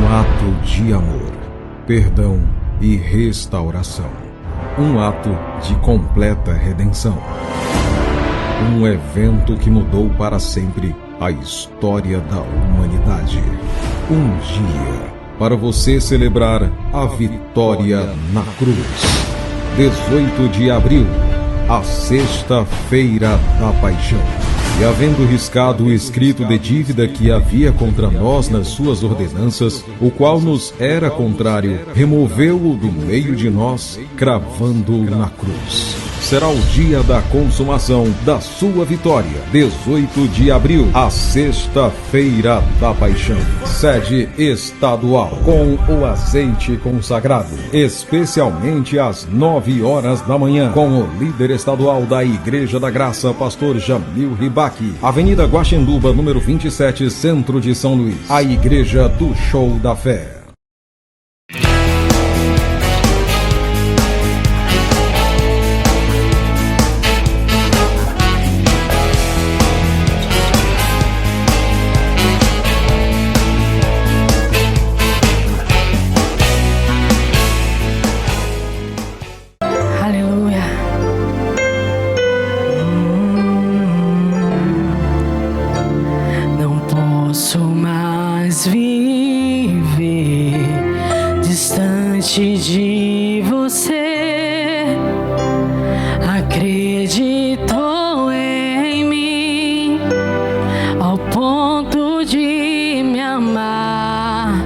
ato de amor, perdão e restauração. Um ato de completa redenção. Um evento que mudou para sempre a história da humanidade. Um dia para você celebrar a vitória na cruz. 18 de abril, a sexta-feira da paixão. E havendo riscado o escrito de dívida que havia contra nós nas suas ordenanças, o qual nos era contrário, removeu-o do meio de nós, cravando-o na cruz. Será o dia da consumação da sua vitória. 18 de abril, a sexta-feira da paixão. Sede estadual, com o azeite consagrado, especialmente às 9 horas da manhã, com o líder estadual da Igreja da Graça, pastor Jamil Ribaque, Avenida Guaxinduba, número 27, centro de São Luís, a Igreja do Show da Fé. Viver distante de você, acreditou em mim ao ponto de me amar.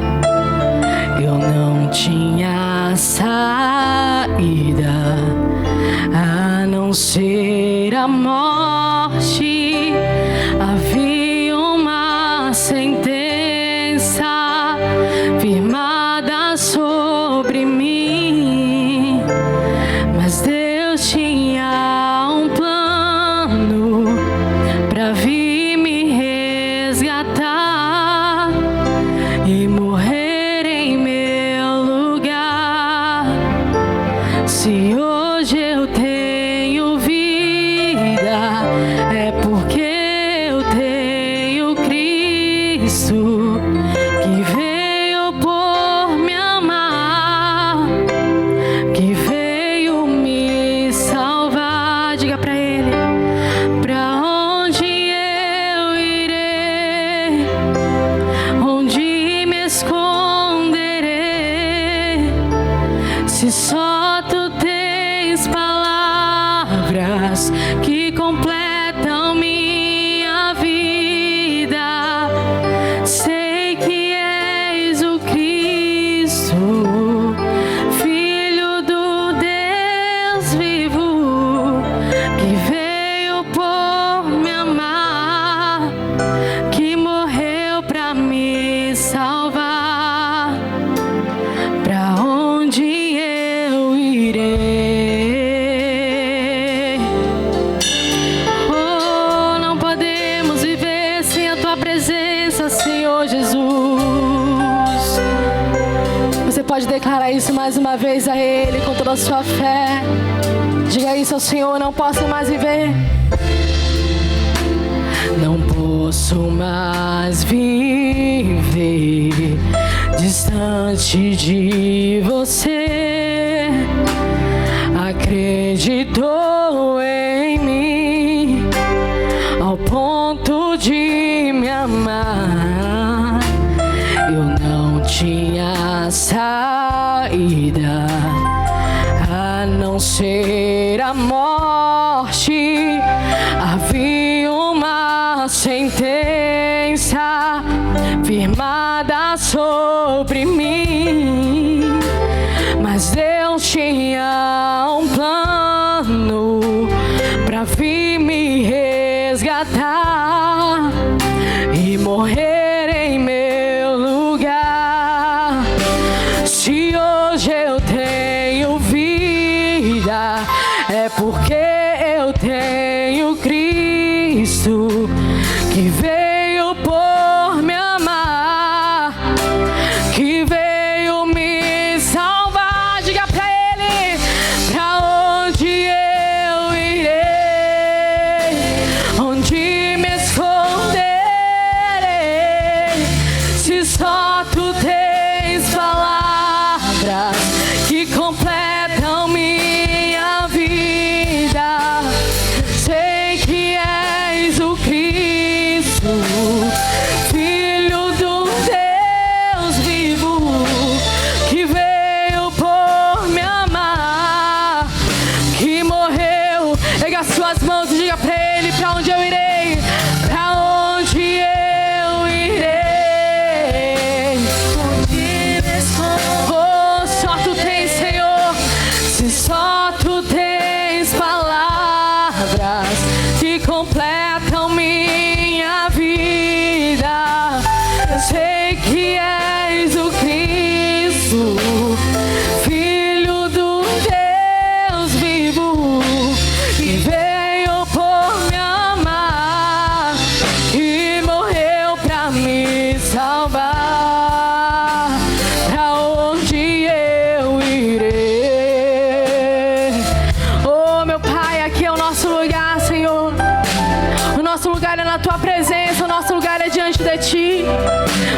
Eu não tinha saída a não ser a morte. Havia uma sentença firmada sobre mim, mas Deus tinha um plano pra vir me resgatar e morrer em meu lugar. Se hoje eu tenho vida, é porque eu tenho Cristo, que veio por me amar, que veio me salvar. Diga pra Ele: pra onde eu irei, onde me esconderei, se só Tu tens palavras que completam minha vida. Sei que és o Cristo, Filho do Deus vivo, que veio por me amar, que morreu pra me salvar. Pra onde eu irei? Oh, não podemos viver sem a Tua presença, Senhor Jesus. Você pode declarar isso mais uma vez a Ele com toda a sua fé. Diga isso ao Senhor: não posso mais viver. Não posso mais viver distante de você. Acreditou em mim ao ponto de me amar. Eu não tinha saída a não ser a morte. Havia uma sentença firmada sobre mim, mas Deus tinha um plano pra vir me resgatar e morrer em meu lugar. Se hoje eu tenho vida, é porque eu tenho Cristo, que veio por me amar, que veio me salvar. Diga pra Ele: pra onde eu irei, onde me esconderei, se só Tu tens tens palavras que completam minha vida. Sei que és o Cristo, Filho do Deus vivo, que veio por me amar, que morreu. Erga as suas mãos e diga pra Ele: pra onde eu irei? Pra onde eu irei? Oh, só Tu tens, Senhor. Se só Tu tens palavras que completam minha vida. Eu sei que és o Cristo, Filho do Deus vivo, que veio por me amar, que morreu pra me salvar. Pra onde eu irei? Oh, meu Pai, aqui é o nosso lugar, Senhor. O nosso lugar é na Tua presença, o nosso lugar é diante de Ti.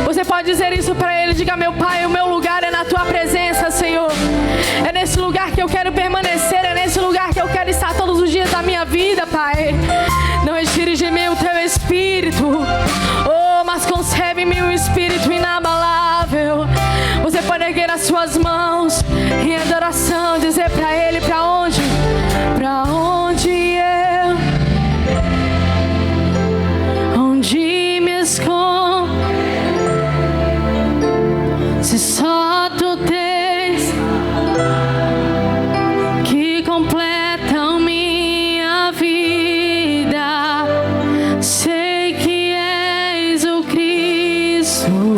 Você pode dizer isso pra Ele, diga: meu Pai, o meu lugar é na Tua presença, Senhor. É nesse lugar que eu quero permanecer, é nesse lugar que eu quero estar todos os dias da minha vida, Pai. Não retire de mim o Teu Espírito, oh, mas concebe em mim um Espírito inabalável. Você pode erguer as suas mãos em adoração, dizer pra Ele: pra onde? Pra onde eu? Onde me escondo? Se só Tu tens que completam minha vida. Sei que és o Cristo,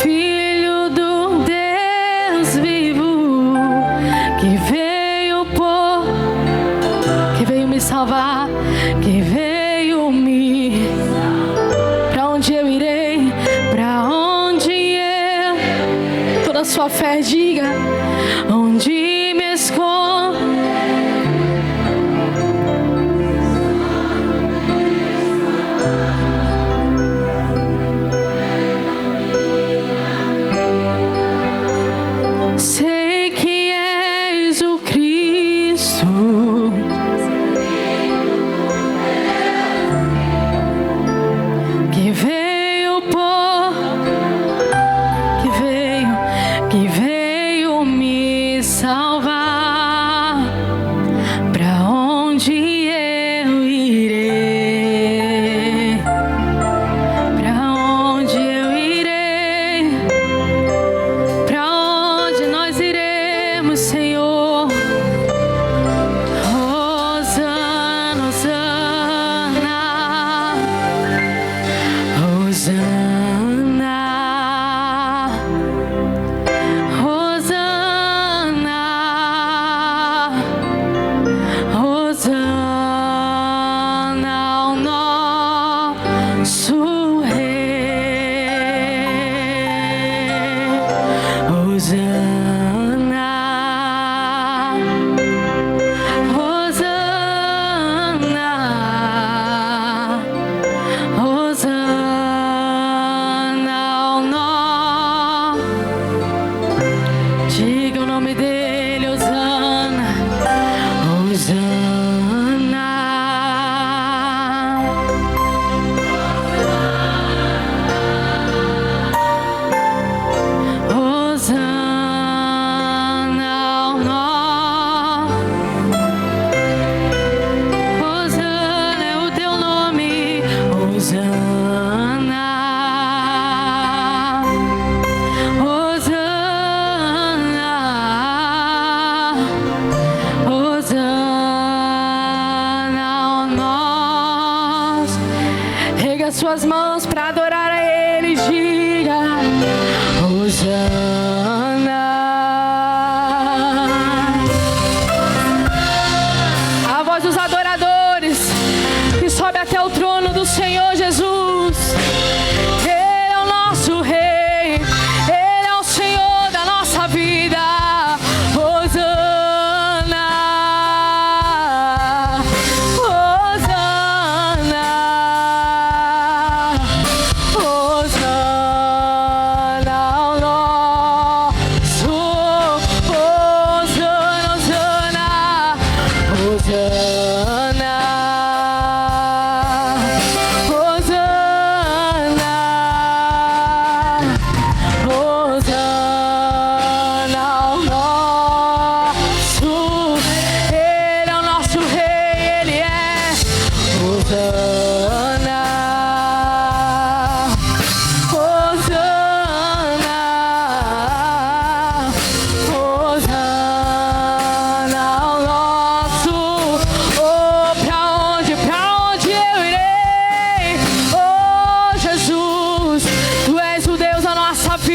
Filho do Deus vivo, que veio me salvar, que veio me... Pra onde eu irei? Pra onde eu... Toda a sua fé, diga: onde me escondo? Sei que és o Cristo, que veio me salvar.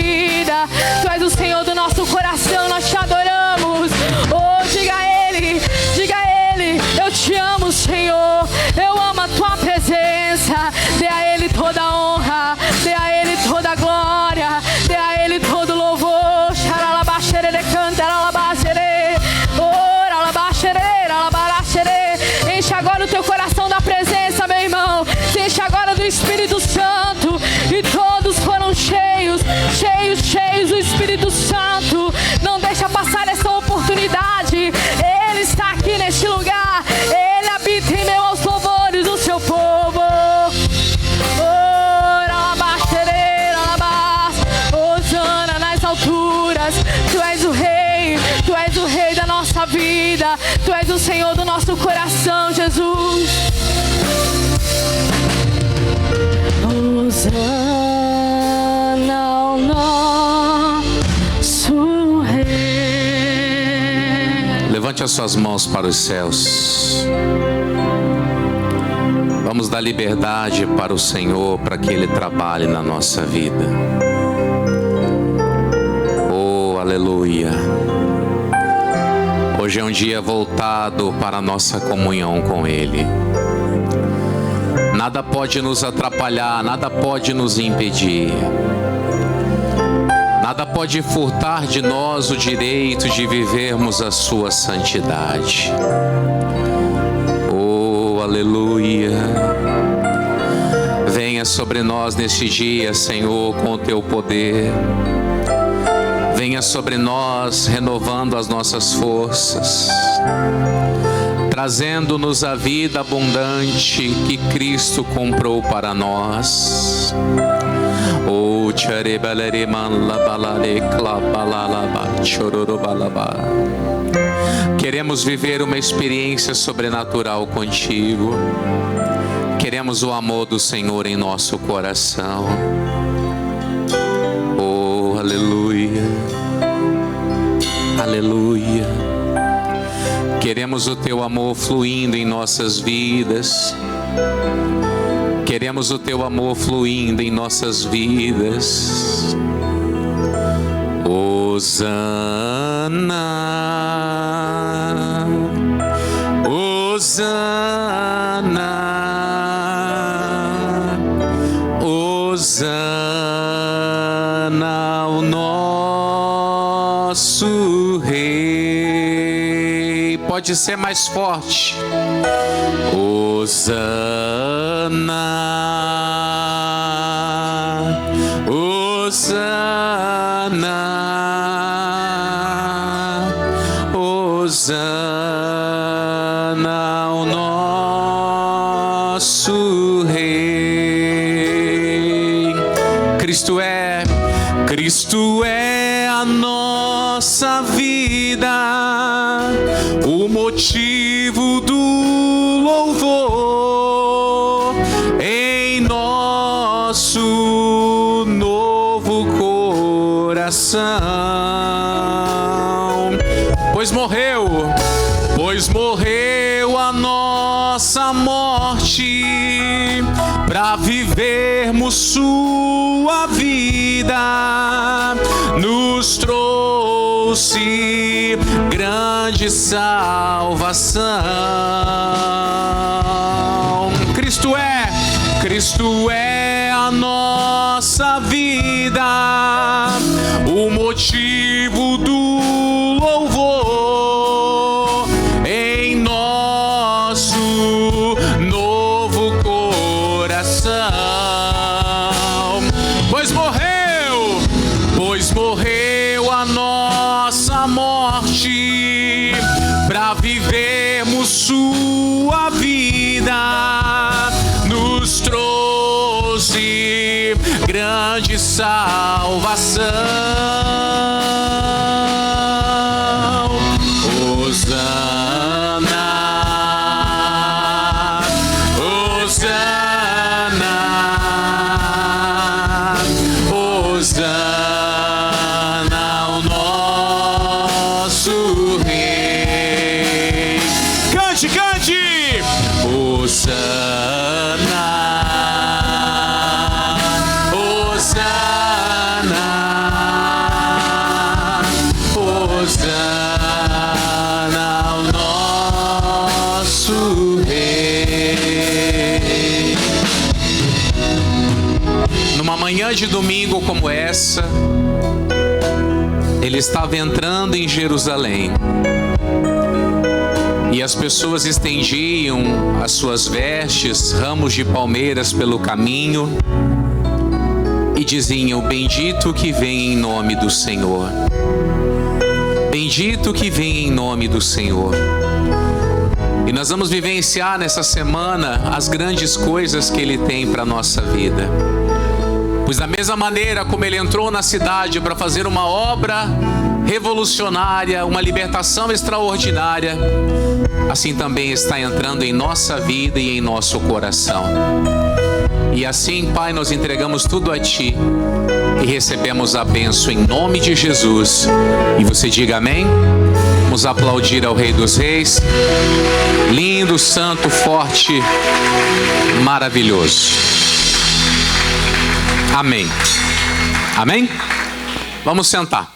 vida. Tu és o Senhor do nosso coração, nós te adoramos. Oh, diga a Ele, eu te amo, Senhor. Eu amo a tua presença. Dê a Ele toda a honra, dê a Ele toda a glória, dê a Ele todo o louvor. Xaralabaxerere, cantaralabaxere, oralabaxere, alabaraxere. Enche agora o teu coração da presença, meu irmão. Enche agora do Espírito Santo. E todos foram cheios do Espírito Santo. Não deixa passar essa oportunidade. Ele está aqui neste lugar. Ele habita em meio aos louvores do seu povo. Hosana nas alturas. Tu és o Rei da nossa vida. Tu és o Senhor do nosso coração, Jesus. Hosana ao nosso Rei. Levante as suas mãos para os céus. Vamos dar liberdade para o Senhor, para que Ele trabalhe na nossa vida. Oh, aleluia. Hoje é um dia voltado para a nossa comunhão com Ele. Nada pode nos atrapalhar, nada pode nos impedir. Nada pode furtar de nós o direito de vivermos a sua santidade. Oh, aleluia. Venha sobre nós neste dia, Senhor, com o teu poder. Venha sobre nós, renovando as nossas forças, trazendo-nos a vida abundante que Cristo comprou para nós. Oh, queremos viver uma experiência sobrenatural contigo. Queremos o amor do Senhor em nosso coração. Oh, aleluia. Aleluia. Queremos o teu amor fluindo em nossas vidas. Queremos o teu amor fluindo em nossas vidas. Hosana, Hosana, Hosana ao nosso Rei. Pode ser mais forte. Hosana, Hosana, Hosana ao nosso Rei. Cristo é a nossa vida, o motivo do louvor em nosso novo coração. Pois morreu a nossa morte para vivermos sua vida, nos trouxe grande salvação. Cristo é a nossa vida, o motivo do louvor em nosso novo coração. Pois morreu a nossa morte para vivermos sua vida, nos trouxe grande salvação. Hosana, Hosana, Hosana ao nosso Rei. Cante, cante! Hosana, Hosana, manhã de domingo como essa, ele estava entrando em Jerusalém. E as pessoas estendiam as suas vestes, ramos de palmeiras pelo caminho, e diziam: bendito que vem em nome do Senhor. Bendito que vem em nome do Senhor. E nós vamos vivenciar nessa semana as grandes coisas que Ele tem para a nossa vida. Pois da mesma maneira como Ele entrou na cidade para fazer uma obra revolucionária, uma libertação extraordinária, assim também está entrando em nossa vida e em nosso coração. E assim, Pai, nós entregamos tudo a Ti e recebemos a bênção em nome de Jesus. E você diga amém? Vamos aplaudir ao Rei dos Reis. Lindo, santo, forte, maravilhoso. Amém. Amém? Vamos sentar.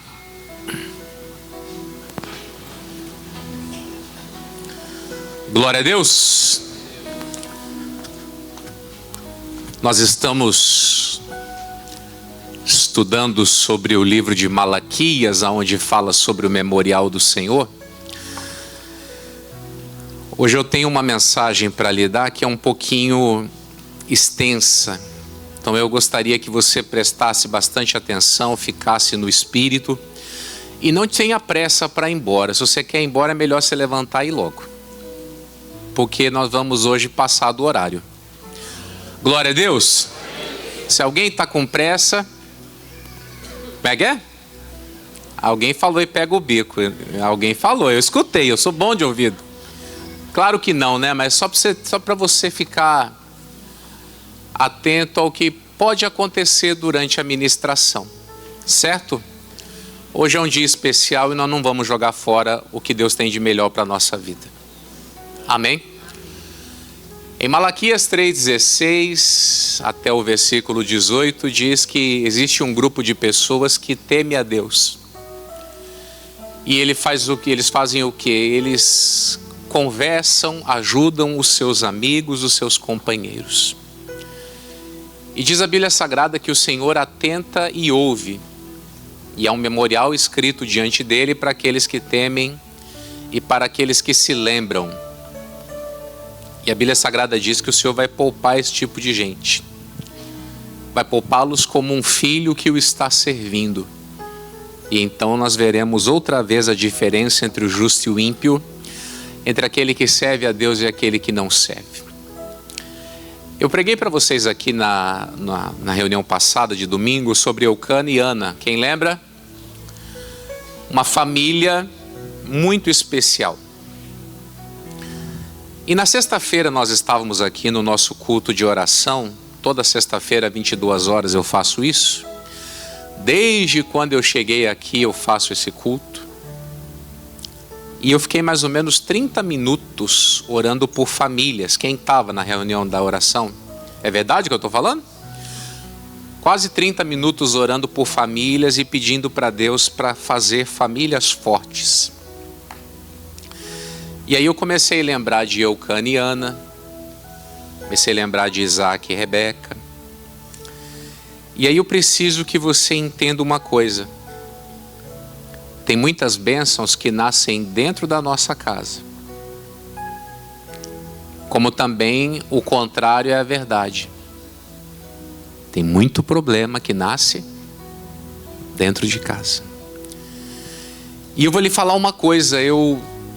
Glória a Deus. Nós estamos estudando sobre o livro de Malaquias, onde fala sobre o memorial do Senhor. Hoje eu tenho uma mensagem para lhe dar que é um pouquinho extensa. Então eu gostaria que você prestasse bastante atenção, ficasse no espírito e não tenha pressa para ir embora. Se você quer ir embora, é melhor você levantar e ir logo, porque nós vamos hoje passar do horário. Glória a Deus. Se alguém está com pressa, pega? Alguém falou e pega o bico. Alguém falou, eu escutei, eu sou bom de ouvido. Claro que não, né? Mas só para você ficar atento ao que pode acontecer durante a ministração, certo? Hoje é um dia especial e nós não vamos jogar fora o que Deus tem de melhor para a nossa vida. Amém? Em Malaquias 3,16 até o versículo 18 diz que existe um grupo de pessoas que teme a Deus. E eles fazem o quê? Eles conversam, ajudam os seus amigos, os seus companheiros. E diz a Bíblia Sagrada que o Senhor atenta e ouve. E há um memorial escrito diante dele para aqueles que temem e para aqueles que se lembram. E a Bíblia Sagrada diz que o Senhor vai poupar esse tipo de gente. Vai poupá-los como um filho que o está servindo. E então nós veremos outra vez a diferença entre o justo e o ímpio, entre aquele que serve a Deus e aquele que não serve. Eu preguei para vocês aqui na reunião passada de domingo sobre Eucana e Ana. Quem lembra? Uma família muito especial. E na sexta-feira nós estávamos aqui no nosso culto de oração. Toda sexta-feira, 22 horas, eu faço isso. Desde quando eu cheguei aqui eu faço esse culto. E eu fiquei mais ou menos 30 minutos orando por famílias. Quem estava na reunião da oração? É verdade o que eu estou falando? Quase 30 minutos orando por famílias e pedindo para Deus para fazer famílias fortes. E aí eu comecei a lembrar de Eucana e Ana, comecei a lembrar de Isaac e Rebeca. E aí eu preciso que você entenda uma coisa. Tem muitas bênçãos que nascem dentro da nossa casa. Como também o contrário é a verdade. Tem muito problema que nasce dentro de casa. E eu vou lhe falar uma coisa,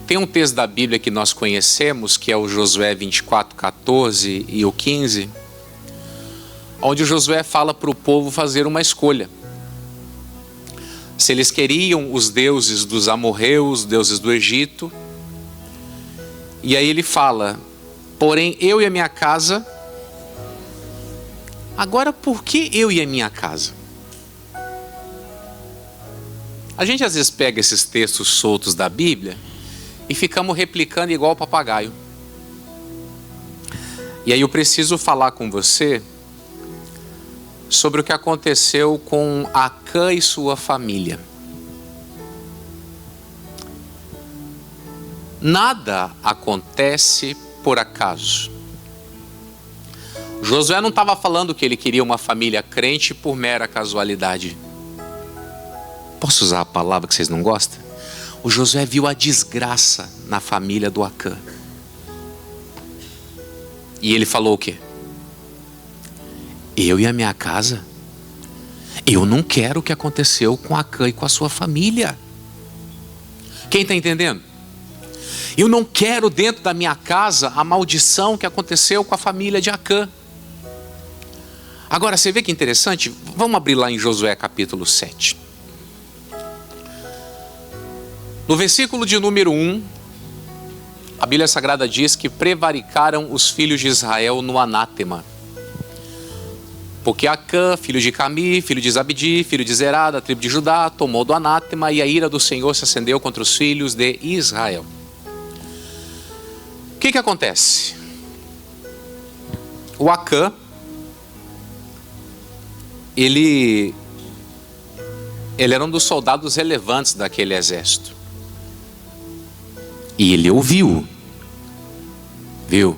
tem um texto da Bíblia que nós conhecemos, que é o Josué 24:14 e o 15, onde o Josué fala para o povo fazer uma escolha. Se eles queriam os deuses dos amorreus, os deuses do Egito, e aí ele fala: porém eu e a minha casa. Agora, por que eu e a minha casa? A gente às vezes pega esses textos soltos da Bíblia e ficamos replicando igual papagaio. E aí eu preciso falar com você sobre o que aconteceu com Acã e sua família. Nada acontece por acaso. Josué não estava falando que ele queria uma família crente por mera casualidade. Posso usar a palavra que vocês não gostam? O Josué viu a desgraça na família do Acã. E ele falou o quê? Eu e a minha casa, eu não quero o que aconteceu com Acã e com a sua família. Quem está entendendo? Eu não quero dentro da minha casa a maldição que aconteceu com a família de Acã. Agora, você vê que interessante? Vamos abrir lá em Josué capítulo 7. No versículo de número 1, a Bíblia Sagrada diz que prevaricaram os filhos de Israel no anátema. Porque Acã, filho de Cami, filho de Zabdi, filho de Zerá, da tribo de Judá, tomou do anátema, e a ira do Senhor se acendeu contra os filhos de Israel. O que acontece? O Acã, ele era um dos soldados relevantes daquele exército. E ele ouviu, viu?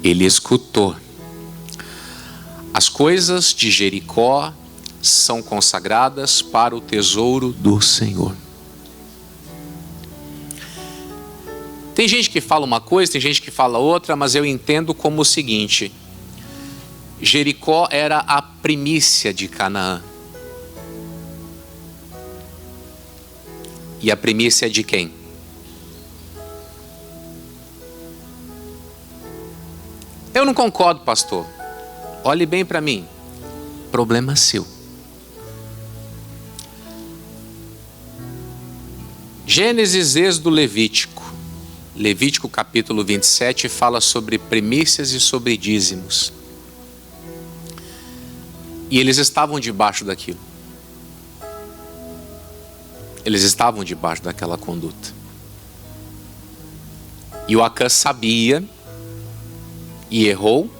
Ele escutou. As coisas de Jericó são consagradas para o tesouro do Senhor. Tem gente que fala uma coisa, tem gente que fala outra, mas eu entendo como o seguinte: Jericó era a primícia de Canaã. E a primícia é de quem? Eu não concordo, pastor. Olhe bem para mim. Problema seu. Gênesis, Êxodo, Levítico. Levítico capítulo 27 fala sobre primícias e sobre dízimos. E eles estavam debaixo daquilo. Eles estavam debaixo daquela conduta. E o Acã sabia e errou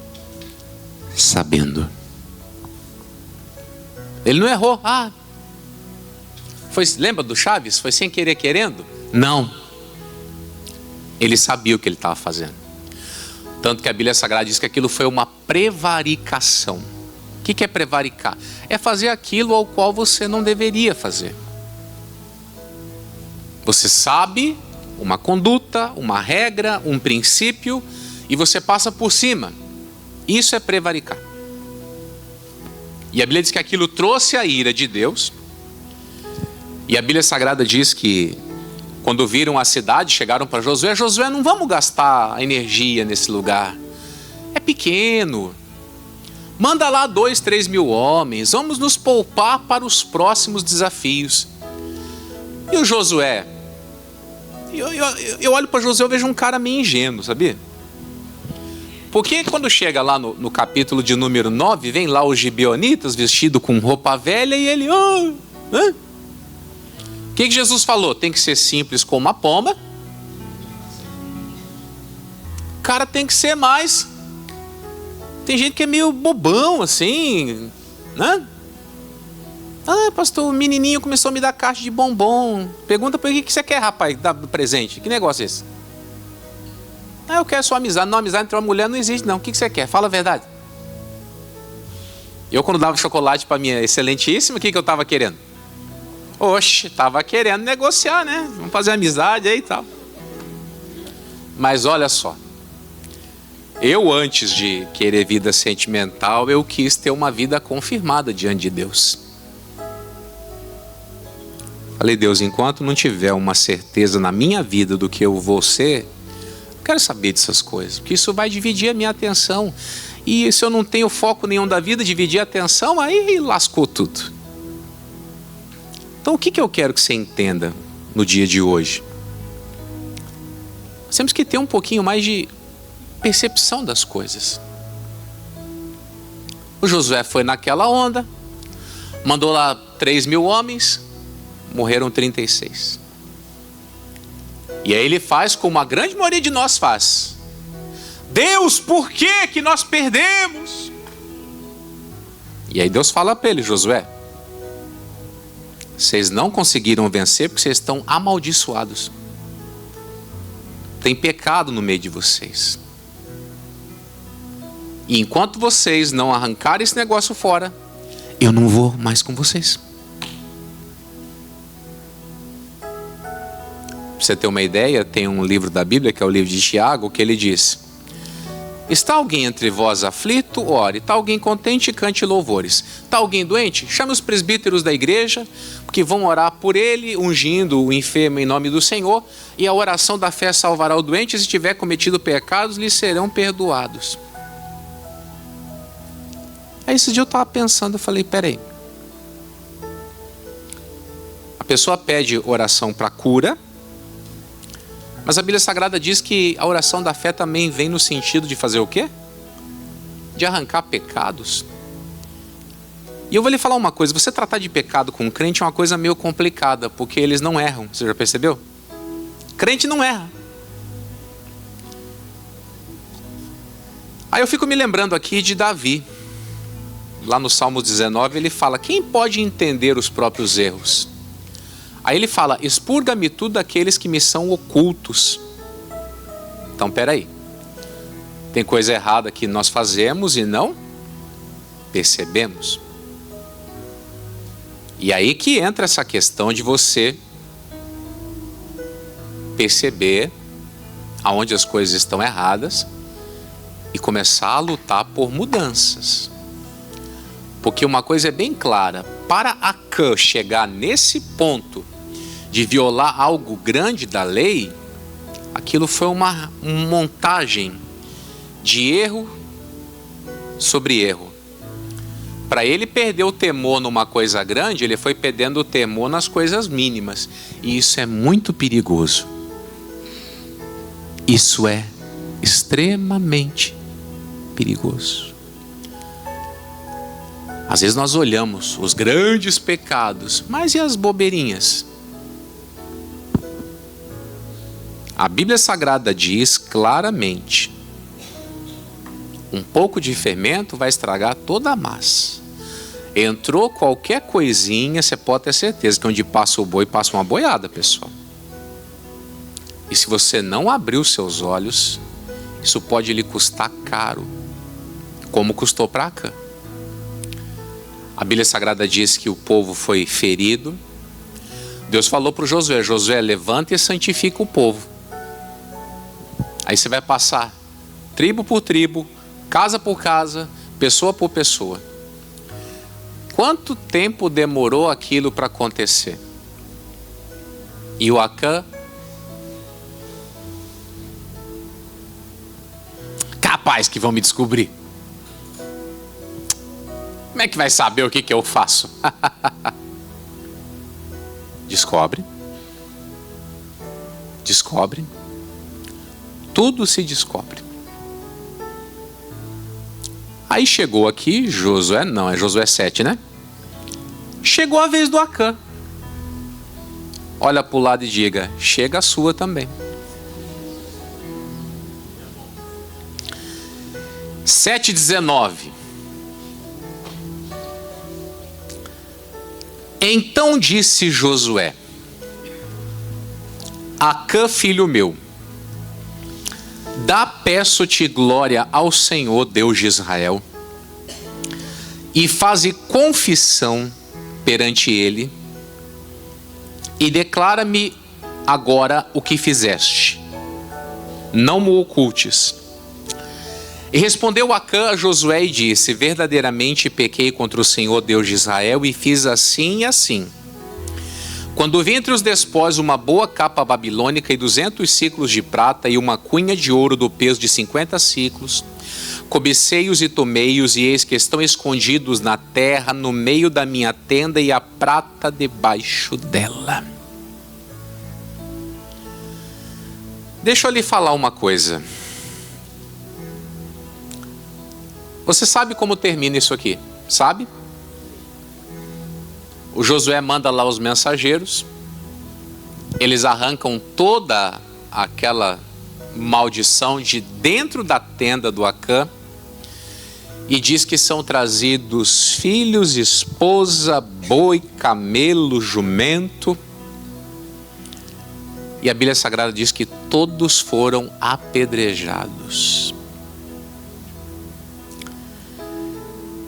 sabendo. Ele não errou. Lembra do Chaves? Foi sem querer querendo? Não. Ele sabia o que ele estava fazendo. Tanto que a Bíblia Sagrada diz que aquilo foi uma prevaricação. O que é prevaricar? É fazer aquilo ao qual você não deveria fazer. Você sabe uma conduta, uma regra, um princípio, e você passa por cima. Isso é prevaricar. E a Bíblia diz que aquilo trouxe a ira de Deus. E a Bíblia Sagrada diz que quando viram a cidade, chegaram para Josué: Josué, não vamos gastar energia nesse lugar. É pequeno. Manda lá 2, 3 mil homens. Vamos nos poupar para os próximos desafios. E o Josué? Eu olho para Josué e vejo um cara meio ingênuo, sabia? Porque quando chega lá no capítulo de número 9, vem lá os gibeonitas vestidos com roupa velha e ele... O que Jesus falou? Tem que ser simples como uma pomba. O cara tem que ser mais... Tem gente que é meio bobão assim, né? Pastor, o menininho começou a me dar caixa de bombom. Pergunta para ele: o que você quer, rapaz, dar presente? Que negócio é esse? Eu quero só amizade. Não, amizade entre uma mulher não existe não. O que você quer? Fala a verdade. Eu, quando dava chocolate para minha excelentíssima, o que eu estava querendo? Oxe, estava querendo negociar, né? Vamos fazer amizade aí e tal. Mas olha só. Eu, antes de querer vida sentimental, eu quis ter uma vida confirmada diante de Deus. Falei: Deus, enquanto não tiver uma certeza na minha vida do que eu vou ser, não quero saber dessas coisas, porque isso vai dividir a minha atenção. E se eu não tenho foco nenhum da vida, dividir a atenção, aí lascou tudo. Então o que eu quero que você entenda no dia de hoje? Nós temos que ter um pouquinho mais de percepção das coisas. O Josué foi naquela onda, mandou lá 3 mil homens, morreram 36. E aí ele faz como a grande maioria de nós faz: Deus, por que nós perdemos? E aí Deus fala para ele: Josué, vocês não conseguiram vencer porque vocês estão amaldiçoados. Tem pecado no meio de vocês. E enquanto vocês não arrancarem esse negócio fora, eu não vou mais com vocês. Pra você ter uma ideia, tem um livro da Bíblia, que é o livro de Tiago, que ele diz: está alguém entre vós aflito? Ore. Está alguém contente? Cante louvores. Está alguém doente? Chame os presbíteros da igreja, que vão orar por ele, ungindo o enfermo em nome do Senhor, e a oração da fé salvará o doente, e se tiver cometido pecados, lhe serão perdoados. Aí esse dia eu estava pensando, eu falei, peraí. A pessoa pede oração para cura, mas a Bíblia Sagrada diz que a oração da fé também vem no sentido de fazer o quê? De arrancar pecados. E eu vou lhe falar uma coisa, você tratar de pecado com um crente é uma coisa meio complicada, porque eles não erram, você já percebeu? Crente não erra. Aí eu fico me lembrando aqui de Davi. Lá no Salmo 19 ele fala, quem pode entender os próprios erros? Aí ele fala, expurga-me tudo daqueles que me são ocultos. Então peraí, tem coisa errada que nós fazemos e não percebemos. E aí que entra essa questão de você perceber aonde as coisas estão erradas e começar a lutar por mudanças. Porque uma coisa é bem clara, para Acã chegar nesse ponto de violar algo grande da lei, aquilo foi uma montagem de erro sobre erro. Para ele perder o temor numa coisa grande, ele foi perdendo o temor nas coisas mínimas. E isso é muito perigoso. Isso é extremamente perigoso. Às vezes nós olhamos os grandes pecados, mas e as bobeirinhas? A Bíblia Sagrada diz claramente: um pouco de fermento vai estragar toda a massa. Entrou qualquer coisinha, você pode ter certeza que onde passa o boi, passa uma boiada, pessoal. E se você não abrir os seus olhos, isso pode lhe custar caro, como custou para Acã. A Bíblia Sagrada diz que o povo foi ferido. Deus falou para o Josué: Josué, levanta e santifica o povo. Aí você vai passar tribo por tribo, casa por casa, pessoa por pessoa. Quanto tempo demorou aquilo para acontecer? E o Acã, capaz que vão me descobrir. Como é que vai saber o que eu faço? Descobre. Descobre. Tudo se descobre. Aí chegou aqui Josué, não, é Josué 7, né? Chegou a vez do Acã. Olha para o lado e diga: chega a sua também. 7:19. Então disse Josué: Acã, filho meu, peço-te glória ao Senhor Deus de Israel, e faze confissão perante ele, e declara-me agora o que fizeste, não me ocultes. E respondeu Acã a Josué e disse: verdadeiramente pequei contra o Senhor Deus de Israel e fiz assim e assim. Quando vi entre os despojos uma boa capa babilônica e 200 ciclos de prata e uma cunha de ouro do peso de 50 ciclos, cobicei-os e tomei-os, e eis que estão escondidos na terra, no meio da minha tenda, e a prata debaixo dela. Deixa eu lhe falar uma coisa. Você sabe como termina isso aqui? Sabe? O Josué manda lá os mensageiros. Eles arrancam toda aquela maldição de dentro da tenda do Acã. E diz que são trazidos filhos, esposa, boi, camelo, jumento. E a Bíblia Sagrada diz que todos foram apedrejados.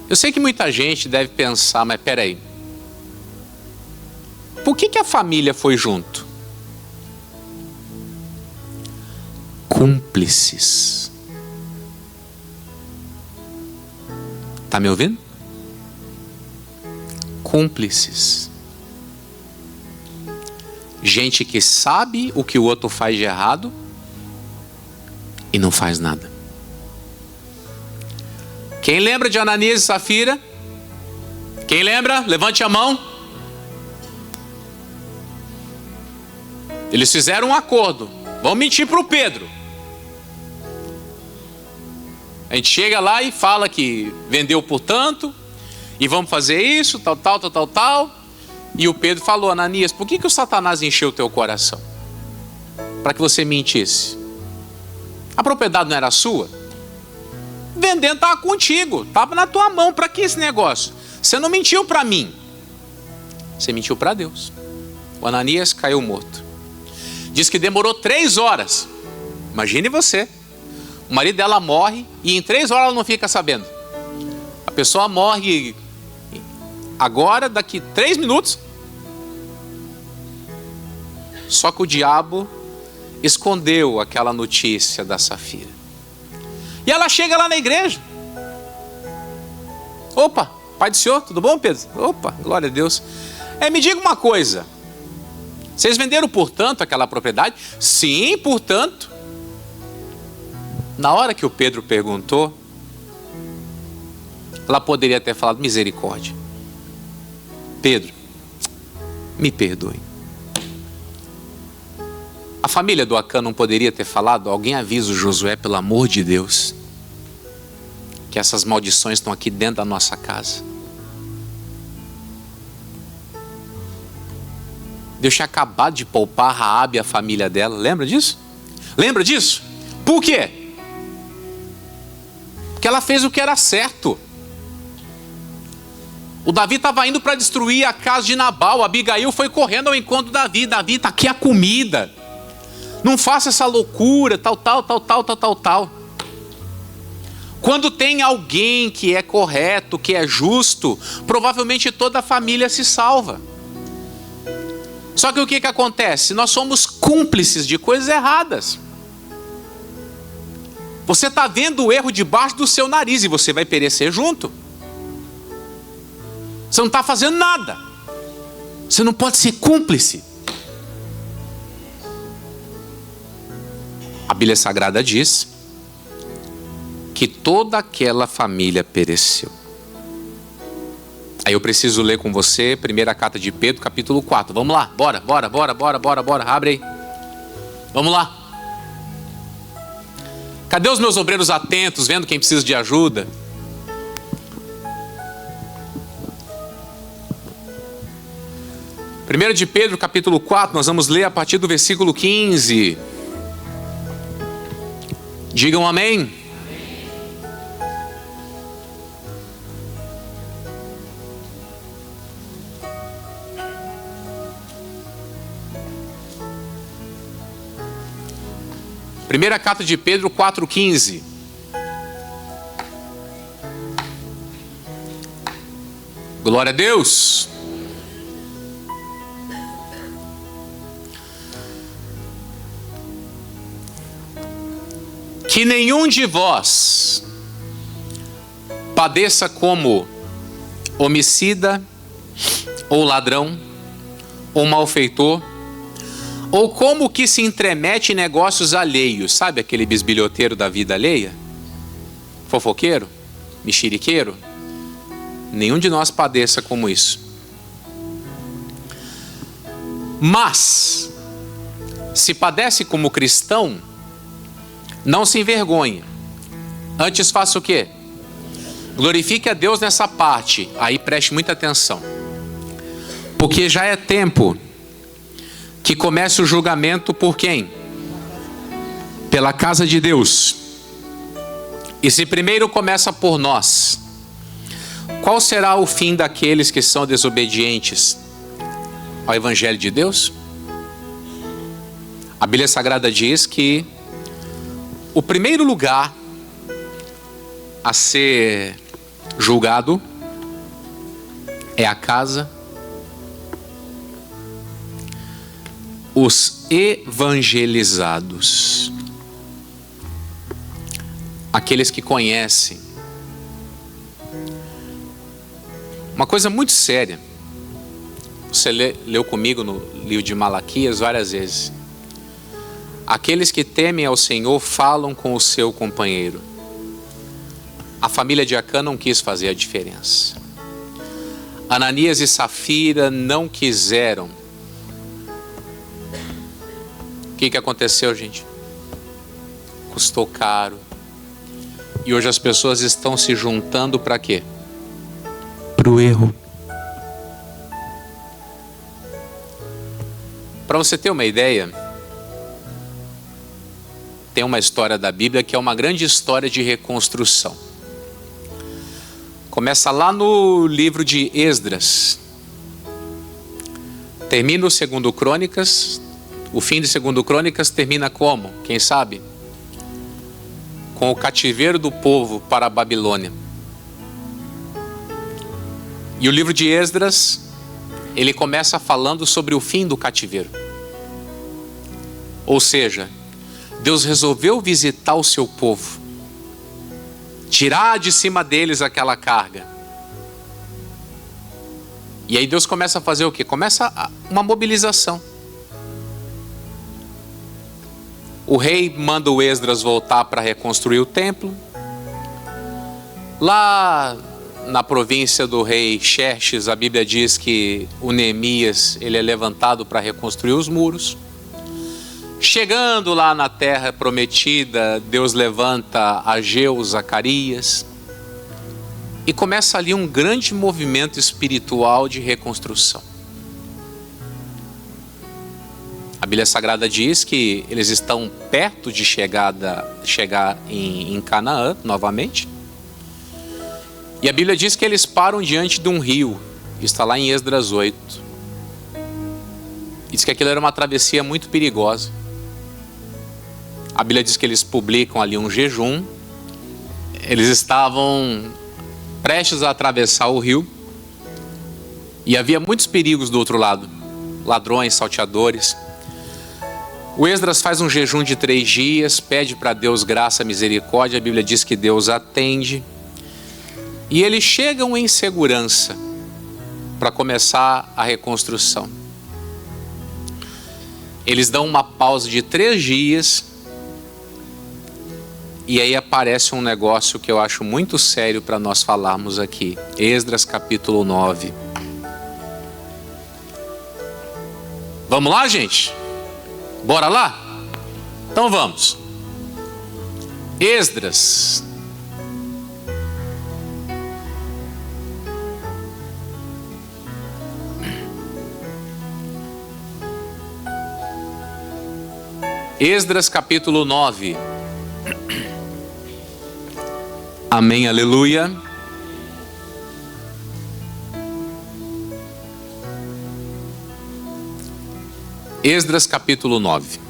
Eu sei que muita gente deve pensar, mas peraí, por que a família foi junto? Cúmplices. Tá me ouvindo? Cúmplices. Gente que sabe o que o outro faz de errado e não faz nada. Quem lembra de Ananias e Safira? Quem lembra? Levante a mão. Eles fizeram um acordo. Vão mentir para o Pedro. A gente chega lá e fala que vendeu por tanto, e vamos fazer isso, tal. E o Pedro falou: Ananias, por que o Satanás encheu o teu coração? Para que você mentisse. A propriedade não era sua? Vendendo estava contigo, estava na tua mão. Para que esse negócio? Você não mentiu para mim, você mentiu para Deus. O Ananias caiu morto. Diz que demorou 3 horas. Imagine você. O marido dela morre e em 3 horas ela não fica sabendo. A pessoa morre agora, daqui 3 minutos. Só que o diabo escondeu aquela notícia da Safira. E ela chega lá na igreja. Opa, pai do senhor, tudo bom, Pedro? Opa, glória a Deus. Me diga uma coisa. Vocês venderam, portanto, aquela propriedade? Sim, portanto. Na hora que o Pedro perguntou, ela poderia ter falado: misericórdia. Pedro, me perdoe. A família do Acã não poderia ter falado: alguém avisa o Josué, pelo amor de Deus, que essas maldições estão aqui dentro da nossa casa. Deus tinha acabado de poupar Raabe e a família dela. Lembra disso? Lembra disso? Por quê? Porque ela fez o que era certo. O Davi estava indo para destruir a casa de Nabal. Abigail foi correndo ao encontro do Davi. Davi, está aqui a comida. Não faça essa loucura, tal. Quando tem alguém que é correto, que é justo, provavelmente toda a família se salva. Só que o que acontece? Nós somos cúmplices de coisas erradas. Você está vendo o erro debaixo do seu nariz e você vai perecer junto. Você não está fazendo nada. Você não pode ser cúmplice. A Bíblia Sagrada diz que toda aquela família pereceu. Aí eu preciso ler com você, primeira carta de Pedro, capítulo 4. Vamos lá, bora. Abre aí. Vamos lá. Cadê os meus obreiros atentos, vendo quem precisa de ajuda? Primeiro de Pedro, capítulo 4, nós vamos ler a partir do versículo 15. Digam amém. Primeira carta de Pedro 4,15. Glória a Deus. Que nenhum de vós padeça como homicida, ou ladrão, ou malfeitor, ou como que se intromete em negócios alheios. Sabe aquele bisbilhoteiro da vida alheia? Fofoqueiro? Mexeriqueiro? Nenhum de nós padeça como isso. Mas, se padece como cristão, não se envergonhe. Antes faça o quê? Glorifique a Deus nessa parte. Aí preste muita atenção. Porque já é tempo que comece o julgamento por quem? Pela casa de Deus. E se primeiro começa por nós, qual será o fim daqueles que são desobedientes ao Evangelho de Deus? A Bíblia Sagrada diz que o primeiro lugar a ser julgado é a casa. Os evangelizados, aqueles que conhecem. Uma coisa muito séria. Você leu comigo no livro de Malaquias várias vezes. Aqueles que temem ao Senhor falam com o seu companheiro. A família de Acã não quis fazer a diferença. Ananias e Safira não quiseram. O que aconteceu, gente? Custou caro. E hoje as pessoas estão se juntando para quê? Para o erro. Para você ter uma ideia, tem uma história da Bíblia que é uma grande história de reconstrução. Começa lá no livro de Esdras. Termina o segundo Crônicas. O fim de segundo Crônicas termina como? Quem sabe? Com o cativeiro do povo para a Babilônia. E o livro de Esdras, ele começa falando sobre o fim do cativeiro. Ou seja, Deus resolveu visitar o seu povo, tirar de cima deles aquela carga. E aí Deus começa a fazer o quê? Começa uma mobilização. O rei manda o Esdras voltar para reconstruir o templo. Lá na província do rei Xerxes, a Bíblia diz que o Neemias, ele é levantado para reconstruir os muros. Chegando lá na terra prometida, Deus levanta Ageu, Zacarias. E começa ali um grande movimento espiritual de reconstrução. A Bíblia Sagrada diz que eles estão perto de chegar em Canaã novamente. E a Bíblia diz que eles param diante de um rio. Está lá em Esdras 8. Diz que aquilo era uma travessia muito perigosa. A Bíblia diz que eles publicam ali um jejum. Eles estavam prestes a atravessar o rio. E havia muitos perigos do outro lado. Ladrões, salteadores. O Esdras faz um jejum de 3 dias, pede para Deus graça e misericórdia. A Bíblia diz que Deus atende. E eles chegam em segurança para começar a reconstrução. Eles dão uma pausa de 3 dias. E aí aparece um negócio que eu acho muito sério para nós falarmos aqui. Esdras capítulo 9. Vamos lá, gente? Bora lá? Então vamos. Esdras. Esdras capítulo 9. Amém, aleluia. Esdras capítulo 9.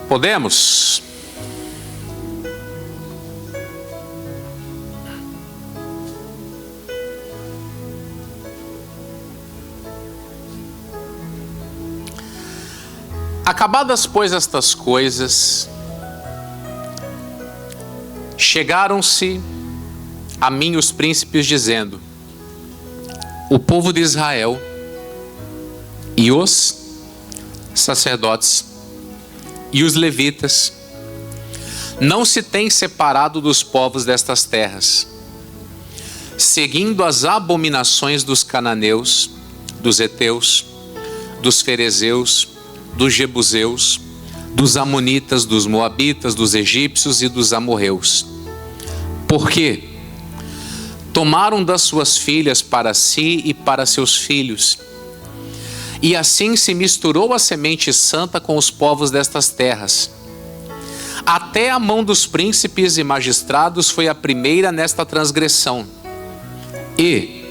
Podemos? Acabadas, pois, estas coisas, chegaram-se a mim os príncipes, dizendo: o povo de Israel e os sacerdotes e os levitas não se têm separado dos povos destas terras, seguindo as abominações dos cananeus, dos heteus, dos ferezeus, dos jebuseus, dos amonitas, dos moabitas, dos egípcios e dos amorreus. Porque tomaram das suas filhas para si e para seus filhos, e assim se misturou a semente santa com os povos destas terras. Até a mão dos príncipes e magistrados foi a primeira nesta transgressão. E,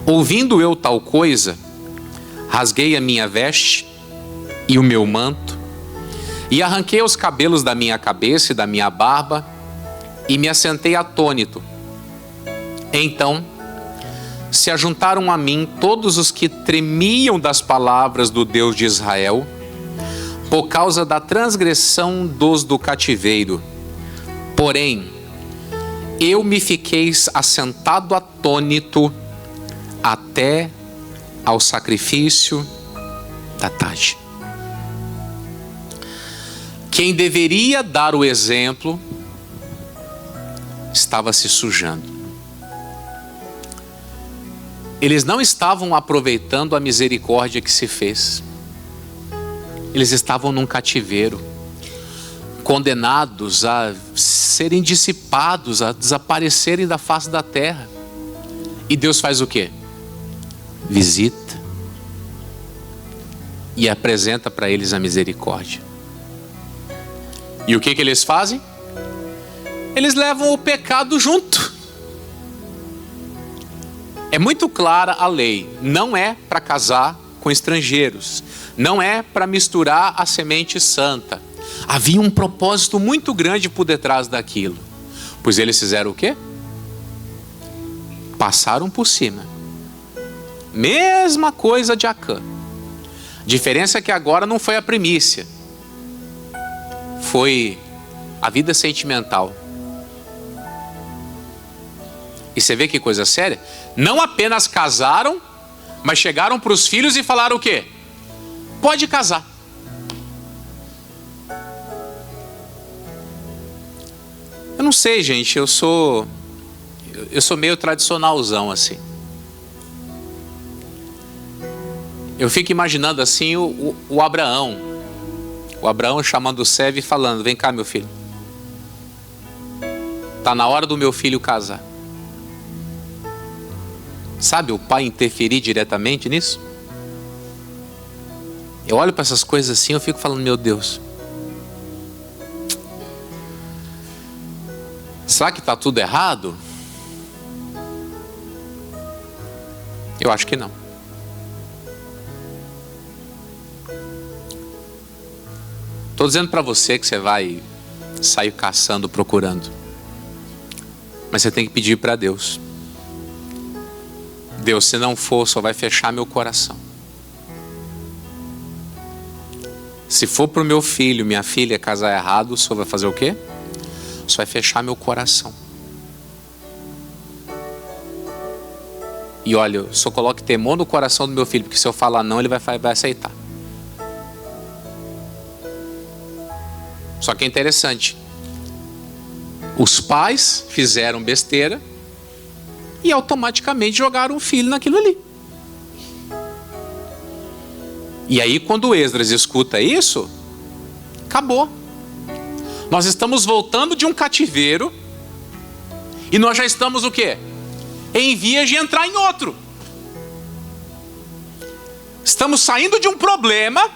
ouvindo eu tal coisa, rasguei a minha veste e o meu manto, E arranquei os cabelos da minha cabeça e da minha barba, e me assentei atônito. Então se ajuntaram a mim todos os que tremiam das palavras do Deus de Israel, por causa da transgressão dos do cativeiro. Porém, eu me fiquei assentado atônito até ao sacrifício da tarde. Quem deveria dar o exemplo estava se sujando. Eles não estavam aproveitando a misericórdia que se fez. Eles estavam num cativeiro, condenados a serem dissipados, a desaparecerem da face da terra. E Deus faz o quê? Visita e apresenta para eles a misericórdia. E o que eles fazem? Eles levam o pecado junto. É muito clara a lei, não é para casar com estrangeiros, não é para misturar a semente santa. Havia um propósito muito grande por detrás daquilo, pois eles fizeram o quê? Passaram por cima. Mesma coisa de Acã. Diferença é que agora não foi a primícia, foi a vida sentimental. E você vê que coisa séria? Não apenas casaram, mas chegaram para os filhos e falaram o quê? Pode casar. Eu não sei, gente, eu sou meio tradicionalzão assim. Eu fico imaginando assim o Abraão. O Abraão chamando o Seve e falando: vem cá, meu filho. Tá na hora do meu filho casar. Sabe o pai interferir diretamente nisso? Eu olho para essas coisas assim, eu fico falando: meu Deus, será que está tudo errado? Eu acho que não. Estou dizendo para você que você vai sair caçando, procurando, mas você tem que pedir para Deus. Deus, se não for, só vai fechar meu coração. Se for para o meu filho, minha filha casar errado, o Senhor vai fazer o quê? O Senhor vai fechar meu coração. E olha, eu só coloque temor no coração do meu filho, porque se eu falar não, ele vai aceitar. Só que é interessante. Os pais fizeram besteira e automaticamente jogaram o filho naquilo ali. E aí quando o Esdras escuta isso, acabou. Nós estamos voltando de um cativeiro e nós já estamos o quê? Em vias de entrar em outro. Estamos saindo de um problema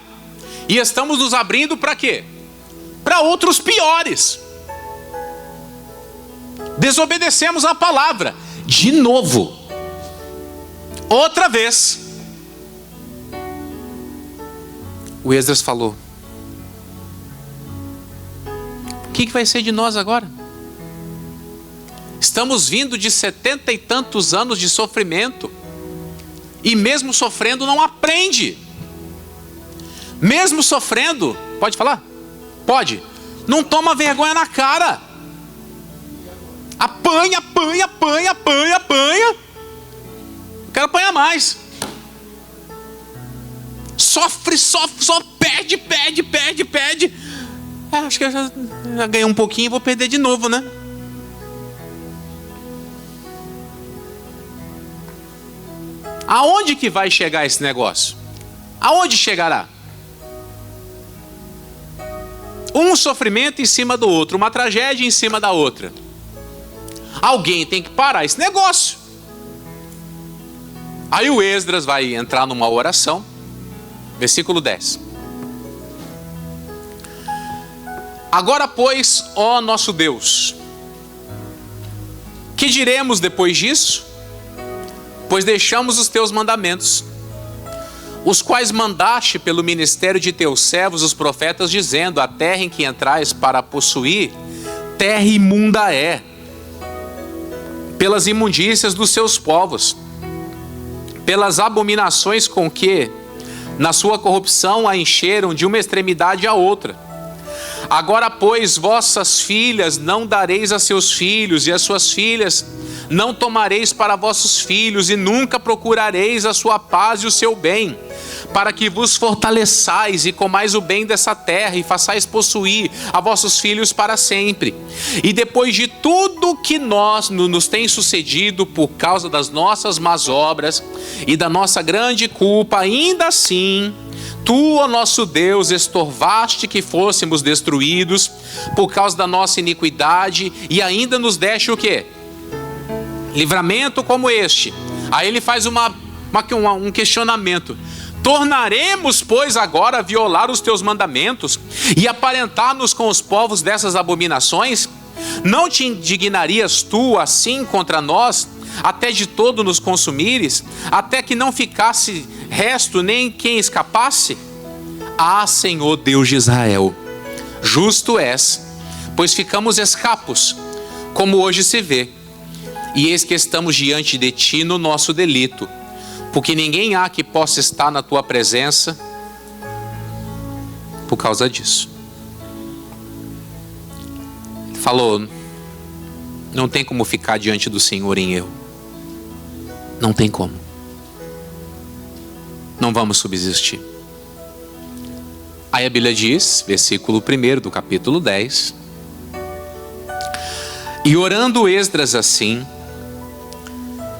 e estamos nos abrindo para quê? Para outros piores. Desobedecemos a palavra. De novo, outra vez, o Esdras falou: o que vai ser de nós agora? Estamos vindo de 70 e tantos anos de sofrimento, e mesmo sofrendo não aprende. Mesmo sofrendo, pode falar? Pode. Não toma vergonha na cara. Apanha, apanha, apanha, apanha, apanha. Eu quero apanhar mais. Sofre, sofre, só perde, perde, perde, perde. Acho que eu já ganhei um pouquinho e vou perder de novo, né? Aonde que vai chegar esse negócio? Aonde chegará? Um sofrimento em cima do outro, uma tragédia em cima da outra. Alguém tem que parar esse negócio. Aí o Esdras vai entrar numa oração. Versículo 10. Agora, pois, ó nosso Deus, que diremos depois disso? Pois deixamos os teus mandamentos. os quais mandaste pelo ministério de teus servos os profetas, dizendo: a terra em que entrais para possuir, terra imunda é, pelas imundícias dos seus povos, pelas abominações com que, na sua corrupção, a encheram de uma extremidade à outra. Agora, pois, vossas filhas não dareis a seus filhos, e as suas filhas não tomareis para vossos filhos, e nunca procurareis a sua paz e o seu bem, para que vos fortaleçais e comais o bem dessa terra, e façais possuir a vossos filhos para sempre. E depois de tudo que nos tem sucedido por causa das nossas más obras e da nossa grande culpa, ainda assim, tu, ó nosso Deus, estorvaste que fôssemos destruídos por causa da nossa iniquidade, e ainda nos deste o quê? Livramento como este. Aí ele faz um questionamento: tornaremos, pois, agora a violar os teus mandamentos e aparentar-nos com os povos dessas abominações? Não te indignarias tu assim contra nós, até de todo nos consumires, até que não ficasse resto nem quem escapasse? Ah, Senhor Deus de Israel, justo és, pois ficamos escapos, como hoje se vê, e eis que estamos diante de ti no nosso delito, porque ninguém há que possa estar na tua presença por causa disso. Ele falou: não tem como ficar diante do Senhor em erro. Não tem como. Não vamos subsistir. Aí a Bíblia diz, versículo 1 do capítulo 10: e orando Esdras assim,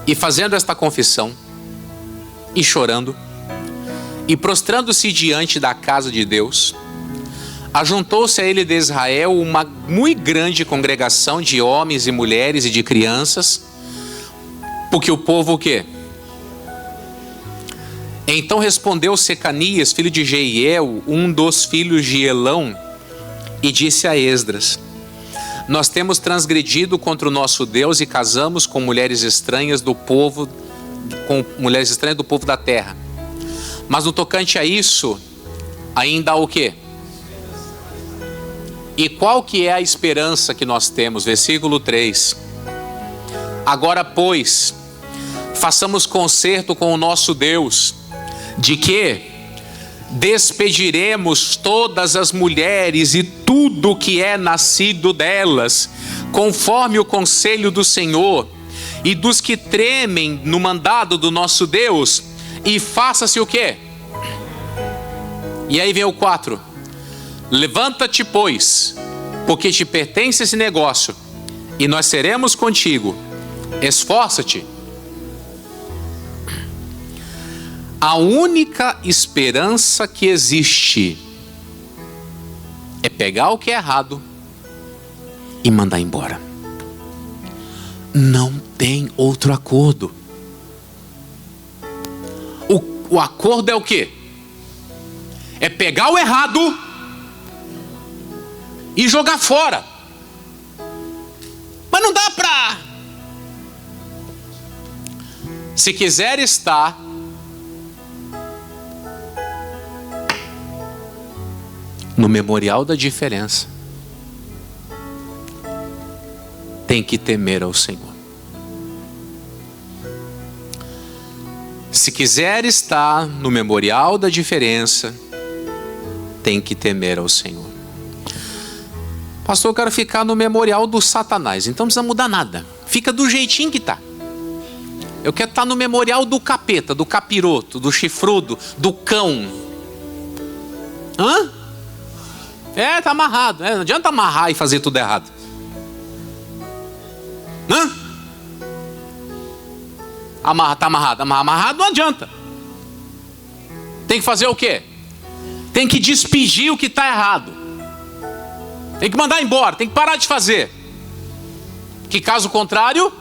e fazendo esta confissão, e chorando, e prostrando-se diante da casa de Deus, ajuntou-se a ele de Israel uma muito grande congregação de homens e mulheres e de crianças, porque o povo o quê? Então respondeu Secanias, filho de Jeiel, um dos filhos de Elão, e disse a Esdras: nós temos transgredido contra o nosso Deus e casamos com mulheres estranhas do povo da terra. Mas no tocante a isso, ainda há o quê? E qual que é a esperança que nós temos? Versículo 3: agora, pois, façamos concerto com o nosso Deus, de que despediremos todas as mulheres e tudo que é nascido delas, conforme o conselho do Senhor e dos que tremem no mandado do nosso Deus, e faça-se o quê? E aí vem o 4: levanta-te, pois, porque te pertence esse negócio, e nós seremos contigo. Esforça-te. A única esperança que existe é pegar o que é errado e mandar embora. Não tem outro acordo. O acordo é o quê? É pegar o errado e jogar fora. Mas não dá pra... Se quiser estar no memorial da diferença, tem que temer ao Senhor. Se quiser estar no memorial da diferença, tem que temer ao Senhor. Pastor, eu quero ficar no memorial do Satanás. Então não precisa mudar nada. Fica do jeitinho que está. Eu quero estar no memorial do capeta, do capiroto, do chifrudo, do cão. Hã? Tá amarrado. Não adianta amarrar e fazer tudo errado. Hã? Tá amarrado. Amarrado não adianta. Tem que fazer o quê? Tem que despedir o que está errado. Tem que mandar embora. Tem que parar de fazer. Que caso contrário,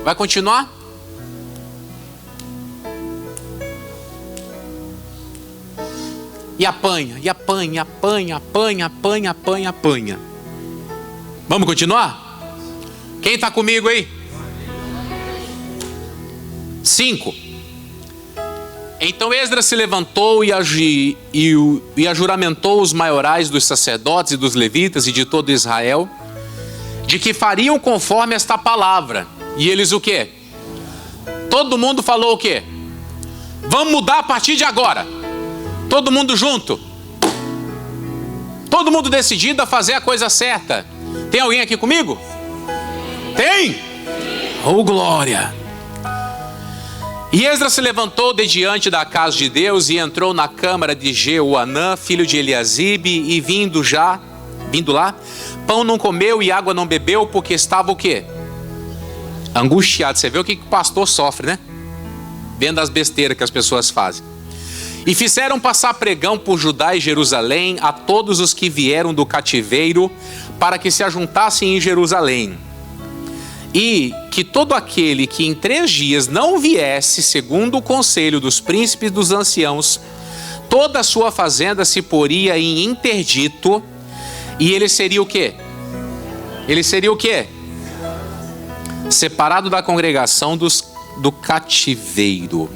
vai continuar? E apanha, e apanha, apanha, apanha, apanha, apanha, apanha. Vamos continuar? Quem está comigo aí? 5. Então Esdras se levantou e ajuramentou os maiorais dos sacerdotes e dos levitas e de todo Israel, de que fariam conforme esta palavra. E eles o quê? Todo mundo falou o quê? Vamos mudar a partir de agora. Todo mundo junto. Todo mundo decidido a fazer a coisa certa. Tem alguém aqui comigo? Tem? Oh, glória! E Esdras se levantou de diante da casa de Deus e entrou na câmara de Jeuanã, filho de Eliasibe, e vindo lá, pão não comeu e água não bebeu, porque estava o quê? Angustiado. Você vê o que o pastor sofre, né? Vendo as besteiras que as pessoas fazem. E fizeram passar pregão por Judá e Jerusalém a todos os que vieram do cativeiro, para que se ajuntassem em Jerusalém. E que todo aquele que em 3 dias não viesse, segundo o conselho dos príncipes e dos anciãos, toda a sua fazenda se poria em interdito, e ele seria o quê? Ele seria o quê? Separado da congregação do cativeiro.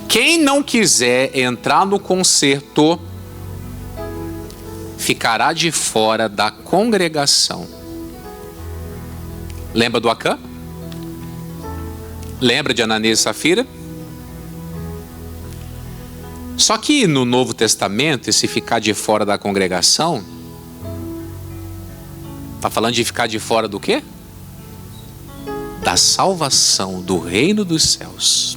Quem não quiser entrar no concerto, ficará de fora da congregação. Lembra do Acã? Lembra de Ananias e Safira? Só que no Novo Testamento, esse ficar de fora da congregação, está falando de ficar de fora do quê? Da salvação, do reino dos céus.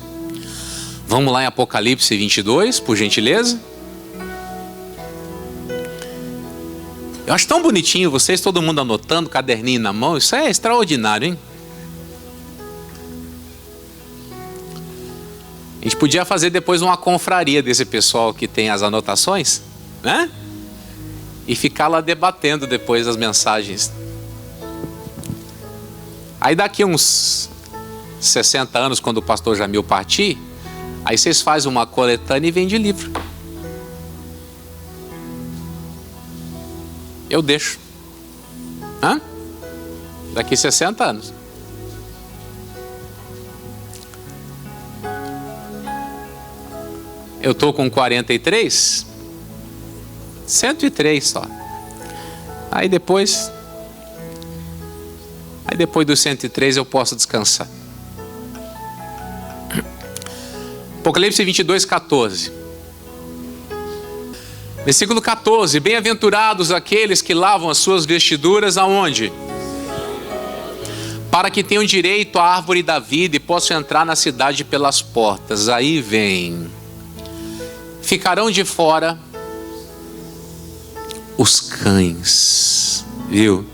Vamos lá em Apocalipse 22, por gentileza. Eu acho tão bonitinho vocês, todo mundo anotando, caderninho na mão. Isso é extraordinário, hein? A gente podia fazer depois uma confraria desse pessoal que tem as anotações, né? E ficar lá debatendo depois as mensagens. Aí daqui uns 60 anos, quando o pastor Jamil partir, aí vocês fazem uma coletânea e vendem livro. Eu deixo. Hã? Daqui 60 anos. Eu tô com 43. 103 só. Aí depois dos 103 eu posso descansar. Apocalipse 22, 14. Versículo 14. Bem-aventurados aqueles que lavam as suas vestiduras aonde? Para que tenham direito à árvore da vida e possam entrar na cidade pelas portas. Aí vem. Ficarão de fora os cães. Viu?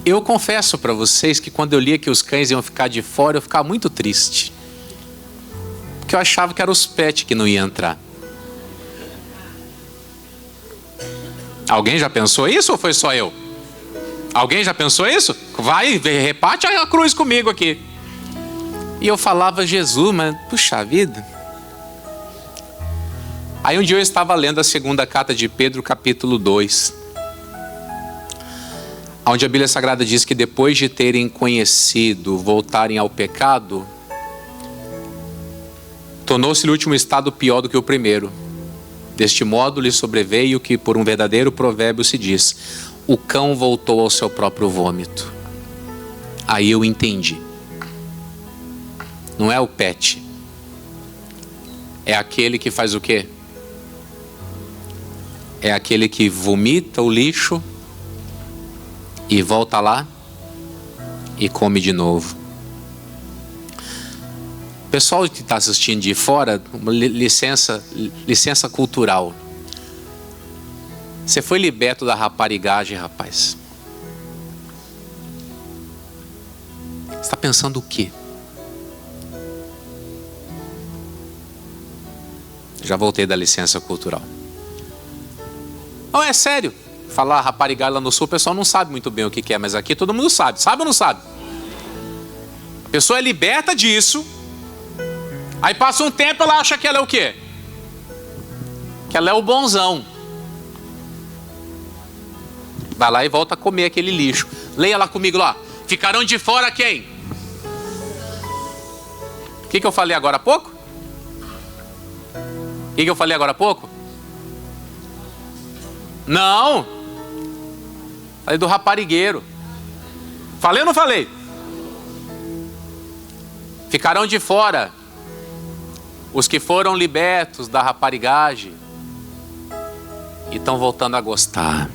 Eu confesso para vocês que quando eu lia que os cães iam ficar de fora, eu ficava muito triste. Porque eu achava que eram os pets que não iam entrar. Alguém já pensou isso ou foi só eu? Alguém já pensou isso? Vai, reparte a cruz comigo aqui. E eu falava, Jesus, mas puxa vida. Aí um dia eu estava lendo a 2ª carta de Pedro, capítulo 2. Onde a Bíblia Sagrada diz que depois de terem conhecido, voltarem ao pecado, tornou-se o último estado pior do que o primeiro. Deste modo lhe sobreveio que por um verdadeiro provérbio se diz: o cão voltou ao seu próprio vômito. Aí eu entendi. Não é o pet. É aquele que faz o quê? É aquele que vomita o lixo e volta lá e come de novo. Pessoal que está assistindo de fora, licença cultural. Você foi liberto da raparigagem, rapaz. Você está pensando o quê? Já voltei da licença cultural. Não, é sério. Falar raparigagem lá no sul, o pessoal não sabe muito bem o que é, mas aqui todo mundo sabe. Sabe ou não sabe? A pessoa é liberta disso. Aí passa um tempo, ela acha que ela é o quê? Que ela é o bonzão. Vai lá e volta a comer aquele lixo. Leia lá comigo lá. Ficarão de fora quem? que eu falei agora há pouco? O que eu falei agora há pouco? Não. Falei do raparigueiro. Falei ou não falei? Ficarão de fora os que foram libertos da raparigagem e estão voltando a gostar.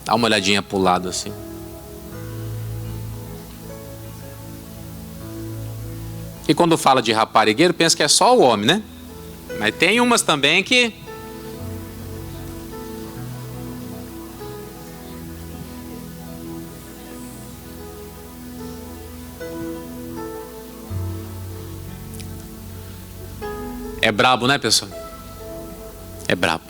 Dá uma olhadinha pro lado assim. E quando fala de raparigueiro, pensa que é só o homem, né? Mas tem umas também que... É brabo, né, pessoal? É brabo.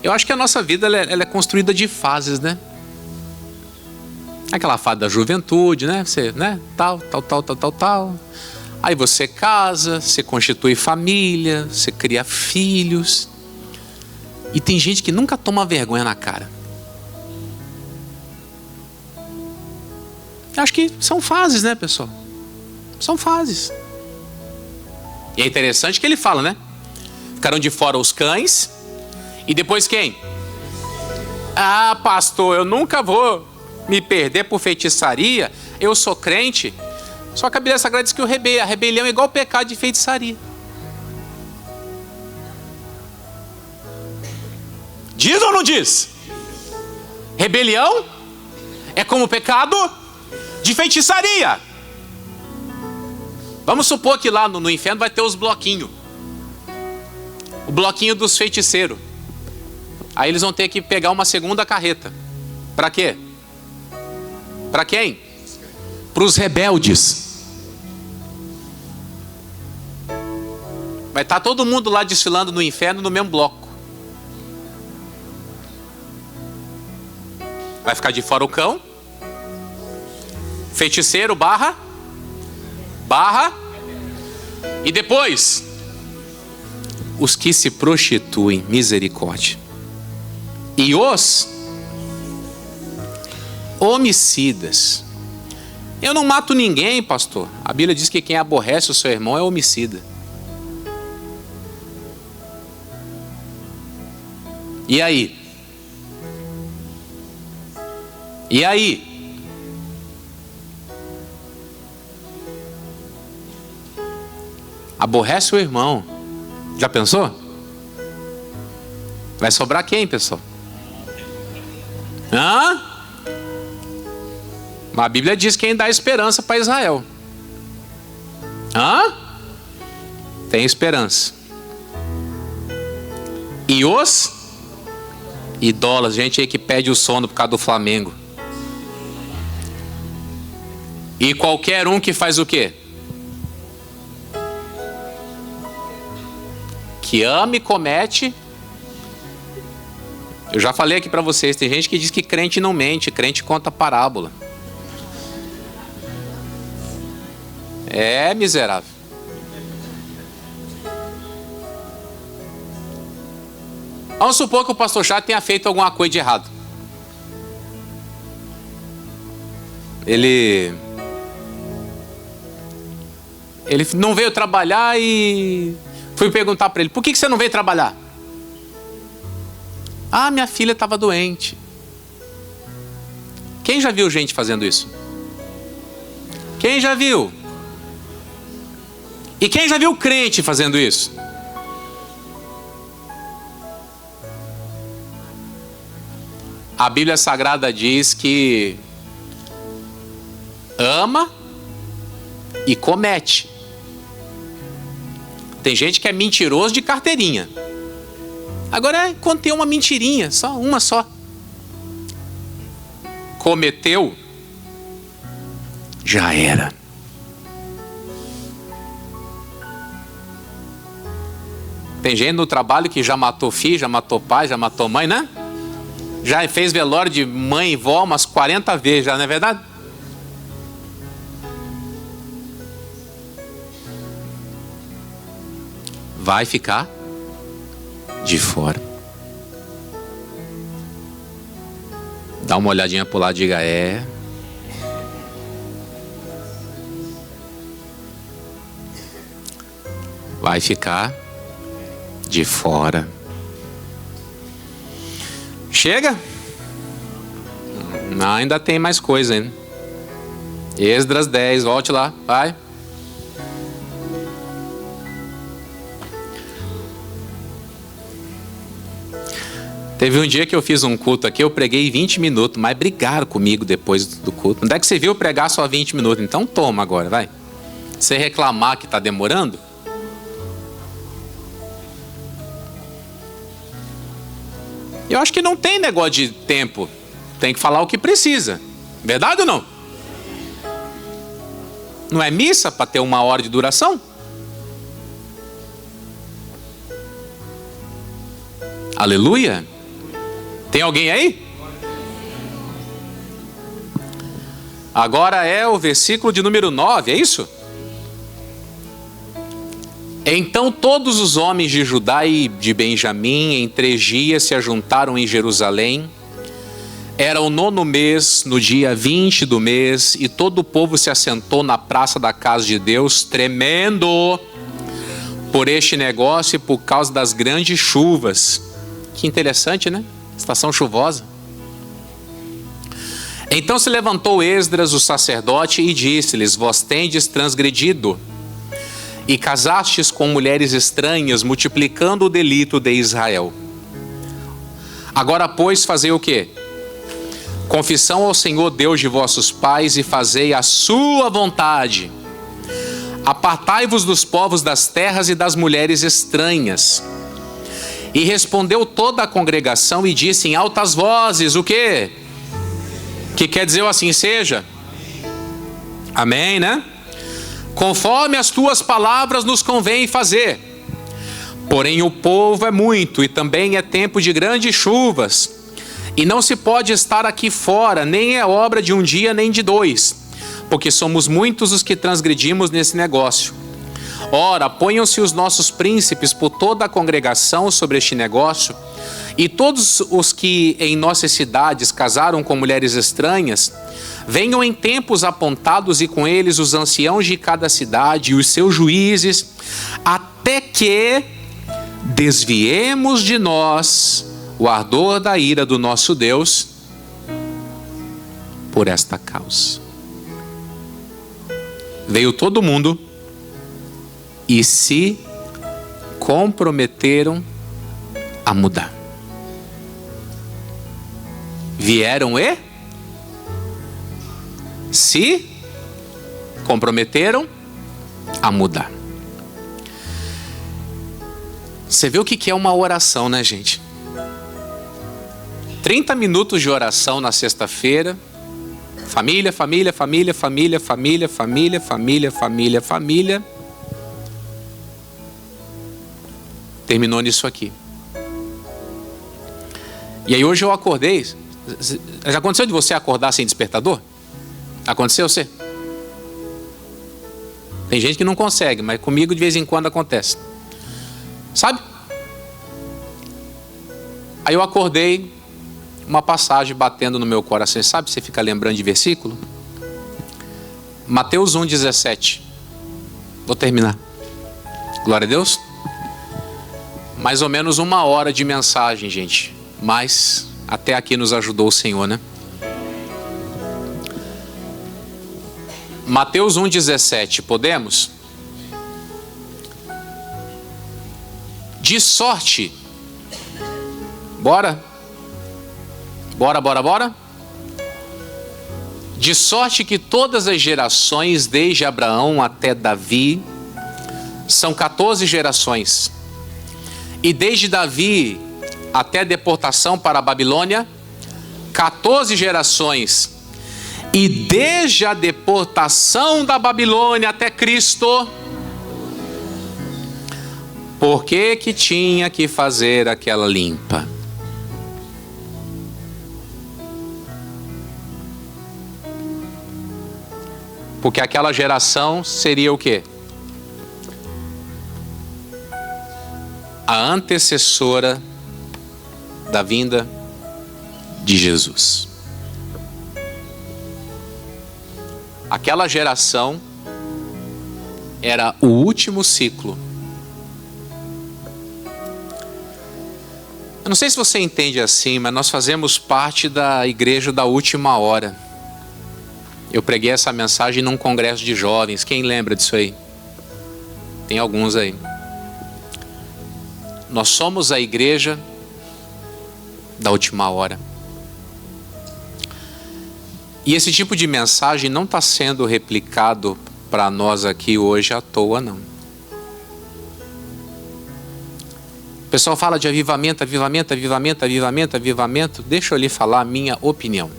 Eu acho que a nossa vida ela é construída de fases, né? Aquela fase da juventude, né? Você, né? Tal. Aí você casa, você constitui família, você cria filhos. E tem gente que nunca toma vergonha na cara. Eu acho que são fases, né, pessoal? São fases. E é interessante que ele fala, né? Ficaram de fora os cães. E depois quem? Ah, pastor, eu nunca vou me perder por feitiçaria. Eu sou crente. Só que a Bíblia Sagrada diz que a rebelião é igual ao pecado de feitiçaria. Diz ou não diz? Rebelião é como o pecado de feitiçaria. Vamos supor que lá no inferno vai ter os bloquinhos. O bloquinho dos feiticeiros. Aí eles vão ter que pegar uma segunda carreta. Para quê? Para quem? Para os rebeldes. Vai estar todo mundo lá desfilando no inferno no mesmo bloco. Vai ficar de fora o cão. Feiticeiro barra. E depois os que se prostituem, misericórdia. E os homicidas. Eu não mato ninguém, pastor. A Bíblia diz que quem aborrece o seu irmão é homicida. E aí? E aí? Aborrece o irmão. Já pensou? Vai sobrar quem, pessoal? Hã? Mas a Bíblia diz quem dá esperança para Israel. Hã? Tem esperança. E os idólatras, gente aí que pede o sono por causa do Flamengo. E qualquer um que faz o quê? Que ama e comete. Eu já falei aqui para vocês, tem gente que diz que crente não mente, crente conta parábola. É miserável. Vamos supor que o pastor Chato tenha feito alguma coisa de errado. Ele não veio trabalhar e fui perguntar para ele, por que você não veio trabalhar? Ah, minha filha estava doente. Quem já viu gente fazendo isso? Quem já viu? E quem já viu crente fazendo isso? A Bíblia Sagrada diz que ama e comete. Tem gente que é mentiroso de carteirinha. Agora contém uma mentirinha, só uma só. Cometeu, já era. Tem gente no trabalho que já matou filho, já matou pai, já matou mãe, né? Já fez velório de mãe e vó umas 40 vezes já, não é verdade? Vai ficar de fora. Dá uma olhadinha pro lado e diga: é. Vai ficar de fora. Chega? Não, ainda tem mais coisa ainda. Esdras 10, volte lá, vai. Teve um dia que eu fiz um culto aqui, eu preguei 20 minutos, mas brigaram comigo depois do culto. Onde é que você viu pregar só 20 minutos? Então toma agora, vai. Você reclamar que está demorando? Eu acho que não tem negócio de tempo. Tem que falar o que precisa. Verdade ou não? Não é missa para ter 1 hora de duração? Aleluia. Tem alguém aí? Agora é o versículo de número 9, é isso? Então todos os homens de Judá e de Benjamim em 3 dias se ajuntaram em Jerusalém. Era o 9º mês, no dia 20 do mês, e todo o povo se assentou na praça da casa de Deus, tremendo por este negócio e por causa das grandes chuvas. Que interessante, né? Estação chuvosa. Então se levantou Esdras, o sacerdote, e disse-lhes: vós tendes transgredido e casastes com mulheres estranhas, multiplicando o delito de Israel. Agora, pois, fazei o quê? Confissão ao Senhor Deus de vossos pais e fazei a sua vontade. Apartai-vos dos povos das terras e das mulheres estranhas. E respondeu toda a congregação e disse em altas vozes: o quê? Que quer dizer o assim seja? Amém, né? Conforme as tuas palavras nos convém fazer. Porém o povo é muito, e também é tempo de grandes chuvas, e não se pode estar aqui fora, nem é obra de um dia nem de 2, porque somos muitos os que transgredimos nesse negócio. Ora, ponham-se os nossos príncipes por toda a congregação sobre este negócio, e todos os que em nossas cidades casaram com mulheres estranhas, venham em tempos apontados, e com eles os anciãos de cada cidade e os seus juízes, até que desviemos de nós o ardor da ira do nosso Deus por esta causa. Veio todo mundo e se comprometeram a mudar. Vieram e se comprometeram a mudar. Você vê o que é uma oração, né, gente? 30 minutos de oração na sexta-feira. Família, família, família, família, família, família, família, família, família. Terminou nisso aqui. E aí hoje eu acordei. Já aconteceu de você acordar sem despertador? Aconteceu você? Tem gente que não consegue, mas comigo de vez em quando acontece. Sabe? Aí eu acordei, uma passagem batendo no meu coração. Sabe, você fica lembrando de versículo? Mateus 1,17. Vou terminar. Glória a Deus. Mais ou menos 1 hora de mensagem, gente. Mas até aqui nos ajudou o Senhor, né? Mateus 1,17. Podemos? De sorte. Bora? Bora, bora, bora? De sorte que todas as gerações, desde Abraão até Davi, são 14 gerações. E desde Davi até a deportação para a Babilônia, 14 gerações. E desde a deportação da Babilônia até Cristo, por que que tinha que fazer aquela limpa? Porque aquela geração seria o quê? A antecessora da vinda de Jesus. Aquela geração era o último ciclo. Eu não sei se você entende assim, mas nós fazemos parte da igreja da última hora. Eu preguei essa mensagem num congresso de jovens. Quem lembra disso aí? Tem alguns aí. Nós somos a igreja da última hora. E esse tipo de mensagem não está sendo replicado para nós aqui hoje à toa, não. O pessoal fala de avivamento, avivamento, avivamento, avivamento, avivamento. Deixa eu lhe falar a minha opinião.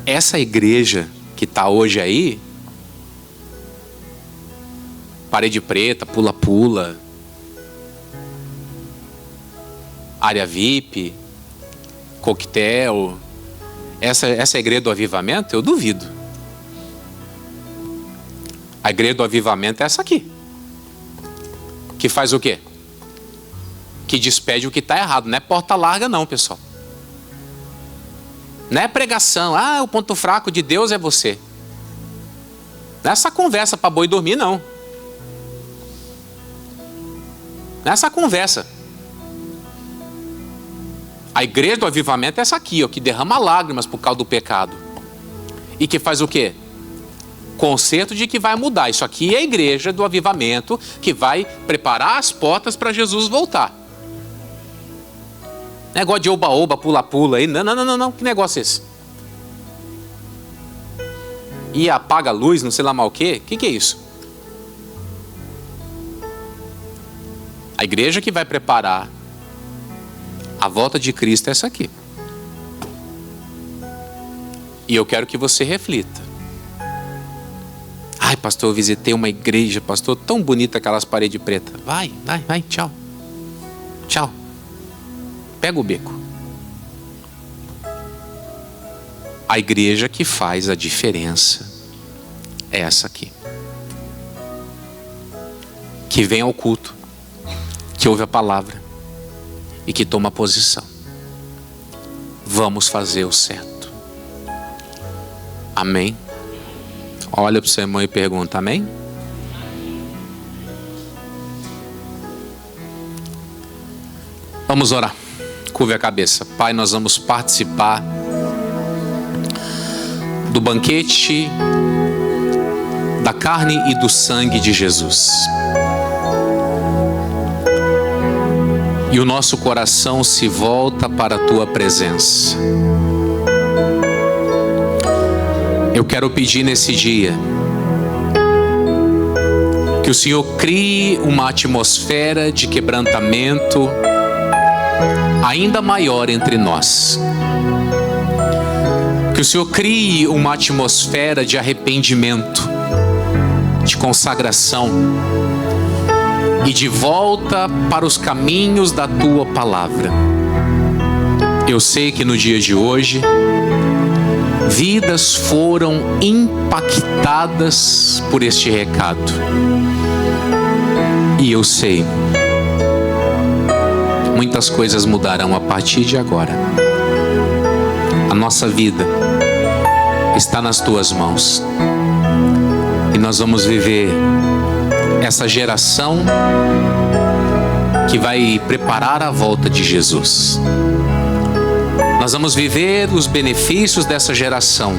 Essa igreja que está hoje aí, parede preta, pula-pula, área VIP, coquetel, essa é a igreja do avivamento? Eu duvido. A igreja do avivamento é essa aqui. Que faz o quê? Que despede o que está errado. Não é porta larga não, pessoal. Não é pregação. O ponto fraco de Deus é você. Não é essa conversa para boi dormir, não. Não é essa conversa. A igreja do avivamento é essa aqui, ó, que derrama lágrimas por causa do pecado. E que faz o quê? Concerto de que vai mudar. Isso aqui é a igreja do avivamento que vai preparar as portas para Jesus voltar. Negócio de oba-oba, pula-pula aí. Não. Que negócio é esse? E apaga a luz, não sei lá mal o quê? Que é isso? A igreja que vai preparar a volta de Cristo é essa aqui. E eu quero que você reflita. Ai, pastor, eu visitei uma igreja, pastor, tão bonita aquelas paredes pretas. Vai, tchau. Tchau. Pega o beco. A igreja que faz a diferença é essa aqui. Que vem ao culto, que ouve a palavra e que toma posição. Vamos fazer o certo. Amém? Olha para o seu irmão e pergunta, amém? Vamos orar. Curve a cabeça. Pai, nós vamos participar do banquete da carne e do sangue de Jesus. E o nosso coração se volta para a tua presença. Eu quero pedir nesse dia que o Senhor crie uma atmosfera de quebrantamento ainda maior entre nós. Que o Senhor crie uma atmosfera de arrependimento, de consagração e de volta para os caminhos da tua palavra. Eu sei que no dia de hoje vidas foram impactadas por este recado. E eu sei, muitas coisas mudarão a partir de agora. A nossa vida está nas tuas mãos. E nós vamos viver essa geração que vai preparar a volta de Jesus. Nós vamos viver os benefícios dessa geração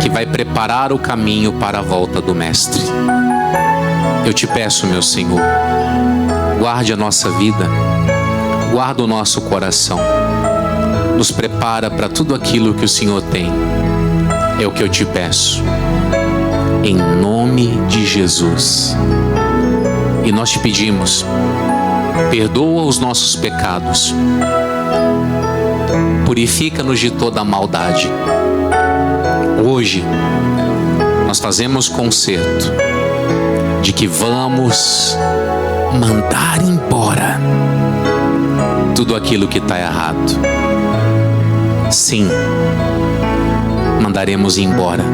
que vai preparar o caminho para a volta do Mestre. Eu te peço, meu Senhor, guarde a nossa vida, guarda o nosso coração, nos prepara para tudo aquilo que o Senhor tem. É o que eu te peço, em nome de Jesus. E nós te pedimos, perdoa os nossos pecados, purifica-nos de toda a maldade. Hoje nós fazemos concerto de que vamos mandar embora tudo aquilo que está errado. Sim, mandaremos embora,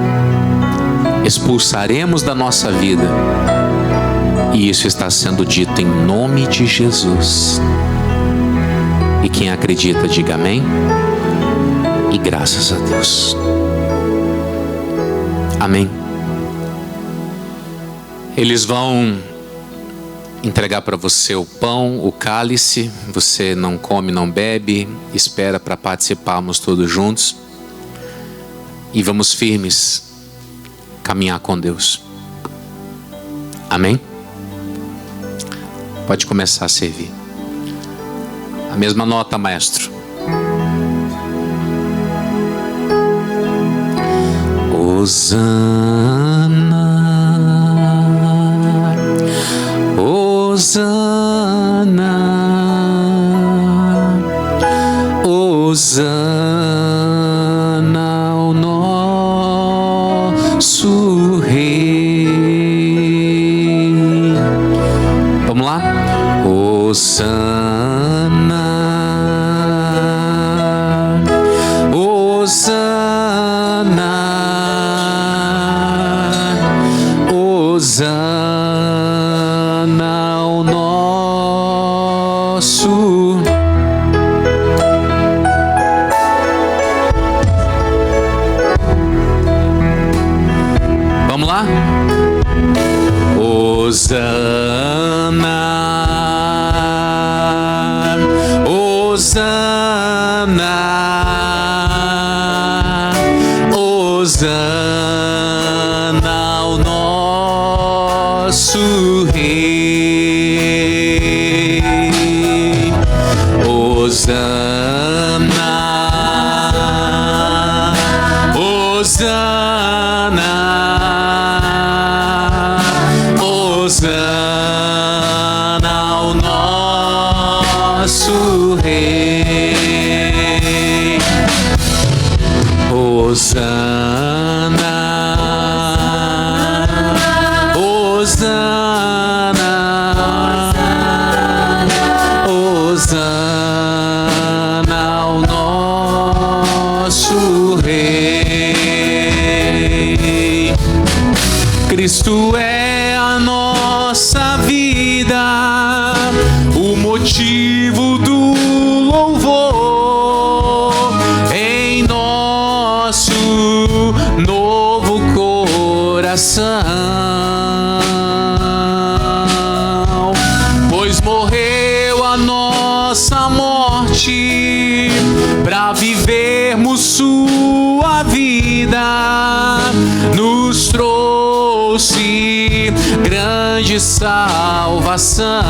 expulsaremos da nossa vida, e isso está sendo dito em nome de Jesus. E quem acredita, diga amém. E graças a Deus. Amém. Eles vão entregar para você o pão, o cálice. Você não come, não bebe. Espera para participarmos todos juntos. E vamos firmes caminhar com Deus. Amém? Pode começar a servir. A mesma nota, maestro. Hosana, Hosana, Hosana ao nosso Rei. Vamos lá? Hosana, Hosana, Hosana ao nosso. Vamos lá? Hosana, Hosana, Hosana ao nosso Rei. Hosana, Hosana, Hosana ao nosso Rei. Hosana, Hosana, Hosana ao nosso Rei. Cristo é a nossa vida, o motivo do louvor em nosso novo coração, pois morreu a nossa morte para vivermos sua vida, nos trouxe grande salvação.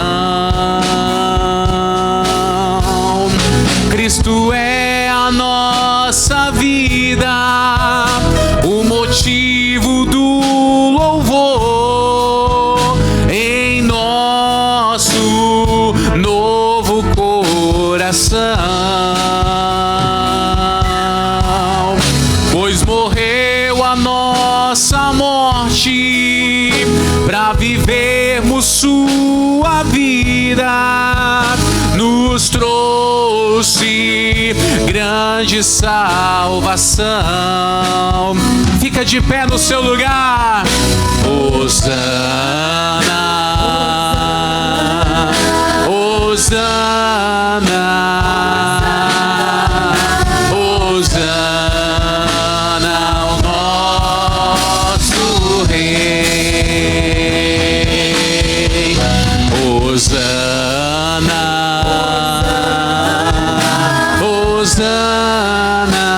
Cristo é a nossa vida, o motivo do louvor em nosso novo coração, pois morreu a nossa morte para vivermos sua vida, nos trouxe grande salvação. Fica de pé no seu lugar. Hosana, Hosana, Hosana ao nosso Rei. Hosana, Hosana,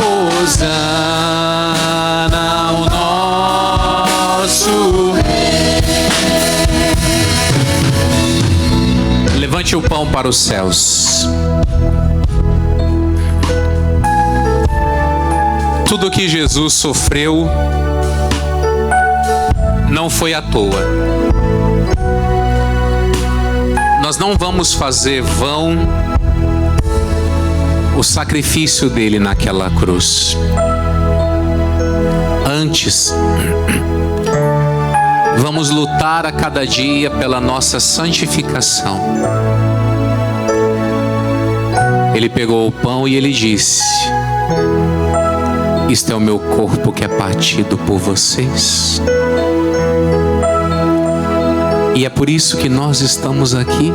Hosana ao nosso Rei. Levante o pão para os céus. Tudo que Jesus sofreu não foi à toa. Nós não vamos fazer vão o sacrifício dele naquela cruz. Antes, vamos lutar a cada dia pela nossa santificação. Ele pegou o pão e ele disse: isto é o meu corpo que é partido por vocês. E é por isso que nós estamos aqui,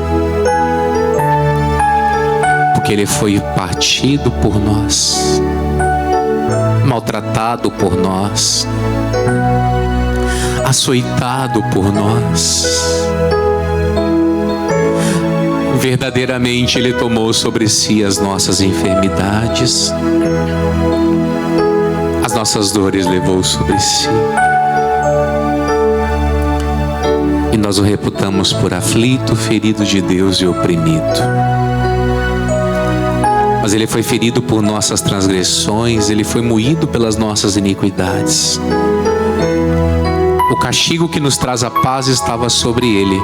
porque ele foi partido por nós. maltratado por nós, açoitado por nós. Verdadeiramente Ele tomou sobre si as nossas enfermidades, as nossas dores levou sobre si. E nós o reputamos por aflito, ferido de Deus e oprimido. Mas Ele foi ferido por nossas transgressões, Ele foi moído pelas nossas iniquidades. O castigo que nos traz a paz estava sobre Ele,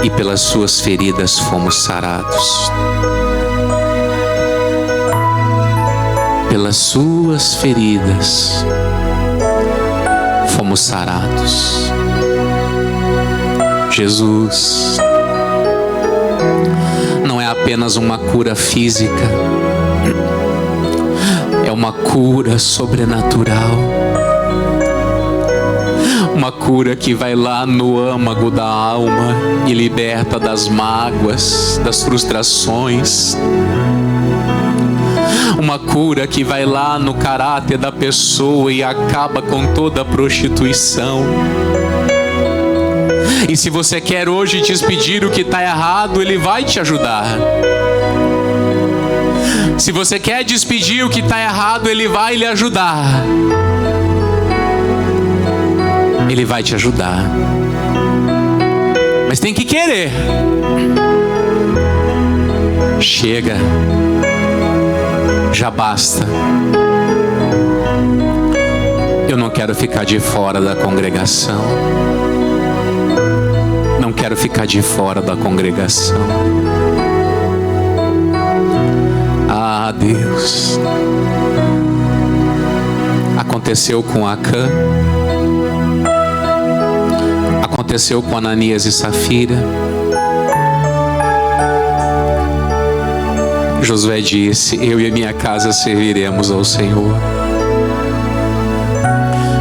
e pelas suas feridas fomos sarados. Pelas suas feridas fomos sarados. Jesus não é apenas uma cura física, é uma cura sobrenatural, uma cura que vai lá no âmago da alma e liberta das mágoas, das frustrações, uma cura que vai lá no caráter da pessoa e acaba com toda a prostituição. E se você quer hoje despedir o que está errado, Ele vai te ajudar. Se você quer despedir o que está errado, Ele vai lhe ajudar. Ele vai te ajudar. Mas tem que querer. Chega. Já basta. Eu não quero ficar de fora da congregação. Não quero ficar de fora da congregação. Ah, Deus. Aconteceu com Acã. Aconteceu com Ananias e Safira. Josué disse: eu e a minha casa serviremos ao Senhor.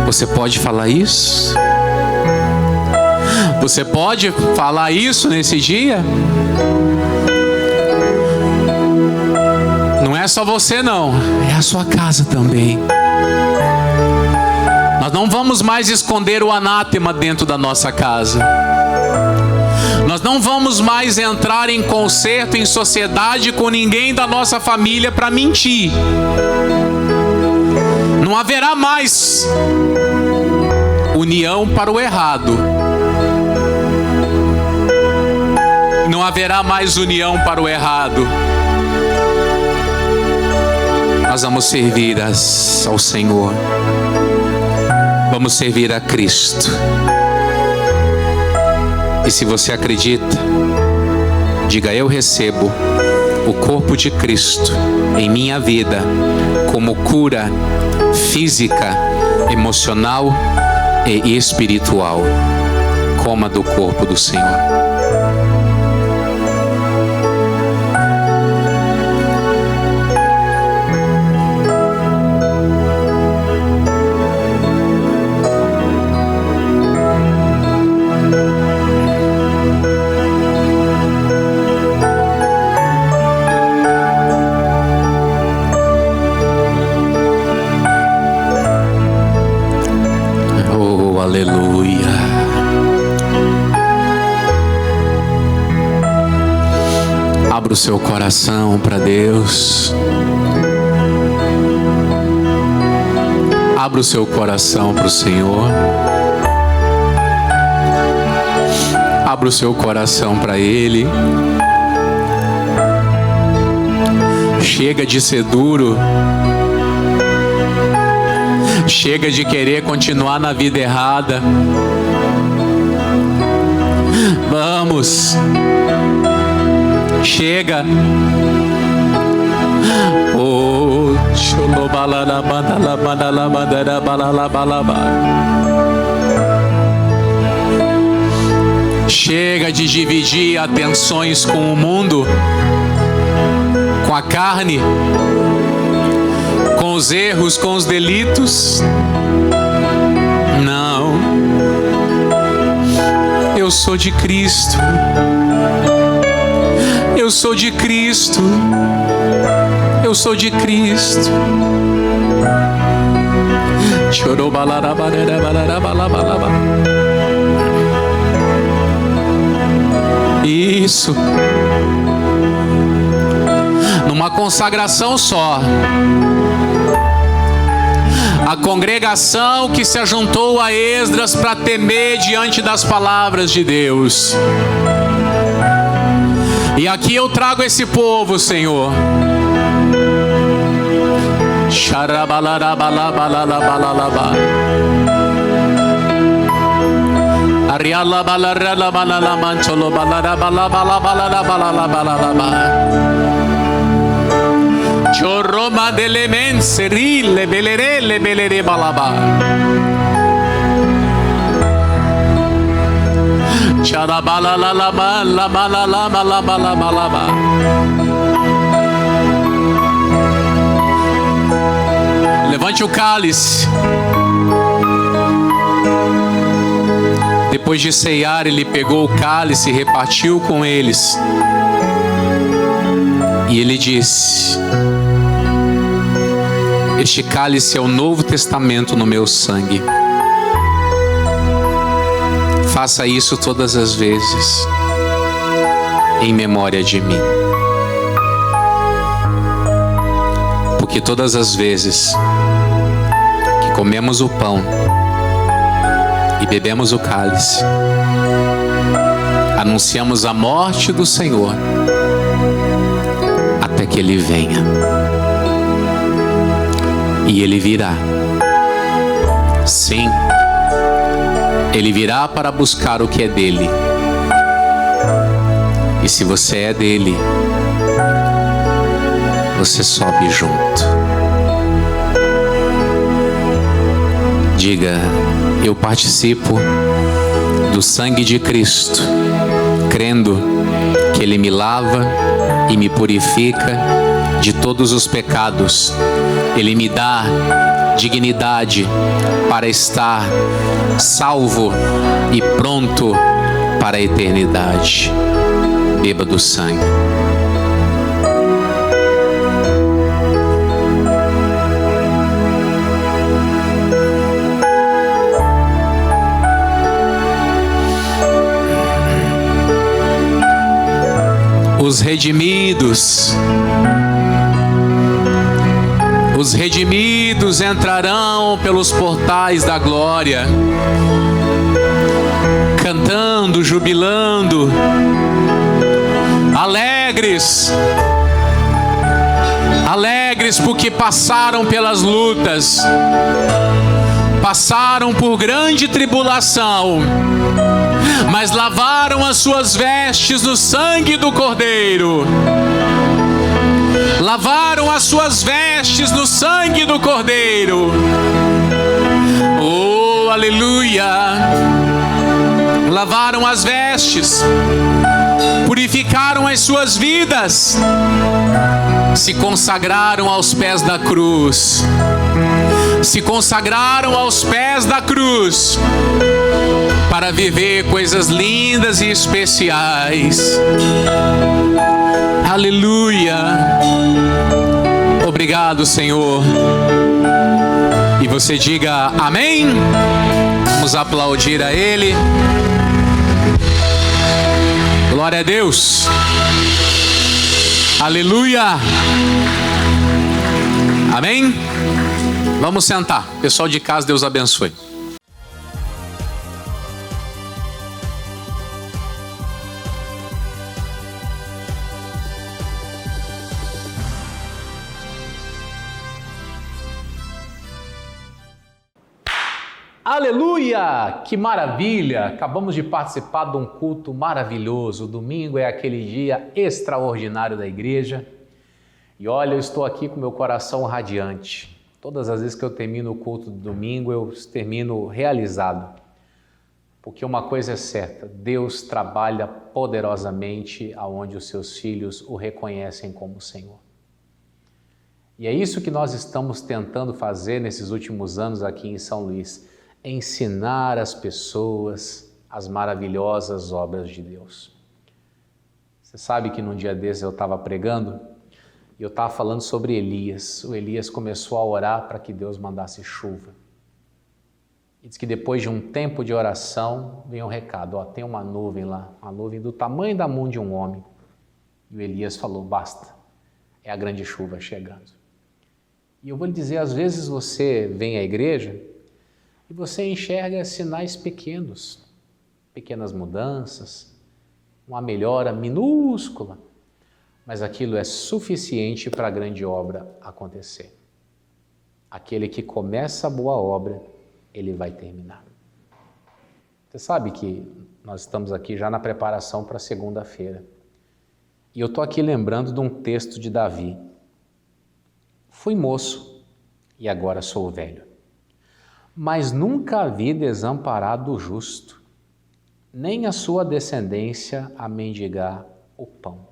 Você pode falar isso? Você pode falar isso nesse dia? Não é só você não, é a sua casa também. Nós não vamos mais esconder o anátema dentro da nossa casa. Nós não vamos mais entrar em concerto, em sociedade com ninguém da nossa família para mentir. Não haverá mais união para o errado. Não haverá mais união para o errado. Nós vamos servir ao Senhor. Vamos servir a Cristo. E se você acredita, diga: eu recebo o corpo de Cristo em minha vida como cura física, emocional e espiritual. Coma do corpo do Senhor. Aleluia. Abra o seu coração para Deus. Abra o seu coração para o Senhor. Abra o seu coração para Ele. Chega de ser duro. Chega de querer continuar na vida errada. Vamos. Chega. Oh, chega de dividir atenções com o mundo, com a carne, com os erros, com os delitos. Não. Eu sou de Cristo. Eu sou de Cristo. Eu sou de Cristo. Isso. Numa consagração só, a congregação que se ajuntou a Esdras para temer diante das palavras de Deus. E aqui eu trago esse povo, Senhor. Chorroma delle menserille belerelle belere balaba. Charabala la la ba la ba la la ba la ba la ba la ba. Levante o cálice. Depois de ceiar, ele pegou o cálice e repartiu com eles. E ele disse: este cálice é o Novo Testamento no meu sangue. Faça isso todas as vezes, em memória de mim. Porque todas as vezes que comemos o pão e bebemos o cálice, anunciamos a morte do Senhor até que Ele venha. E Ele virá. Sim, Ele virá para buscar o que é dele. E se você é dele, você sobe junto. Diga: eu participo do sangue de Cristo, crendo que Ele me lava e me purifica de todos os pecados. Ele me dá dignidade para estar salvo e pronto para a eternidade. Beba do sangue. Os redimidos entrarão pelos portais da glória, cantando, jubilando, alegres porque passaram pelas lutas, passaram por grande tribulação, mas lavaram as suas vestes no sangue do Cordeiro. Lavaram as suas vestes no sangue do Cordeiro. Oh, aleluia! Lavaram as vestes, purificaram as suas vidas, se consagraram aos pés da cruz. Se consagraram aos pés da cruz para viver coisas lindas e especiais. Aleluia! Obrigado, Senhor. E você diga amém. Vamos aplaudir a Ele. Glória a Deus. Aleluia. Amém. Vamos sentar. Pessoal de casa, Deus abençoe. Aleluia! Que maravilha! Acabamos de participar de um culto maravilhoso. O domingo é aquele dia extraordinário da igreja. E olha, eu estou aqui com meu coração radiante. Todas as vezes que eu termino o culto do domingo, eu termino realizado. Porque uma coisa é certa, Deus trabalha poderosamente aonde os seus filhos o reconhecem como Senhor. E é isso que nós estamos tentando fazer nesses últimos anos aqui em São Luís. Ensinar as pessoas as maravilhosas obras de Deus. Você sabe que num dia desses eu estava pregando E eu estava falando sobre Elias. O Elias começou a orar para que Deus mandasse chuva. E diz que depois de um tempo de oração, vem um recado, tem uma nuvem lá, uma nuvem do tamanho da mão de um homem. E o Elias falou, basta, é a grande chuva chegando. E eu vou lhe dizer, às vezes você vem à igreja e você enxerga sinais pequenos, pequenas mudanças, uma melhora minúscula, mas aquilo é suficiente para a grande obra acontecer. Aquele que começa a boa obra, ele vai terminar. Você sabe que nós estamos aqui já na preparação para segunda-feira. E eu estou aqui lembrando de um texto de Davi. Fui moço e agora sou velho, mas nunca vi desamparado o justo, nem a sua descendência a mendigar o pão.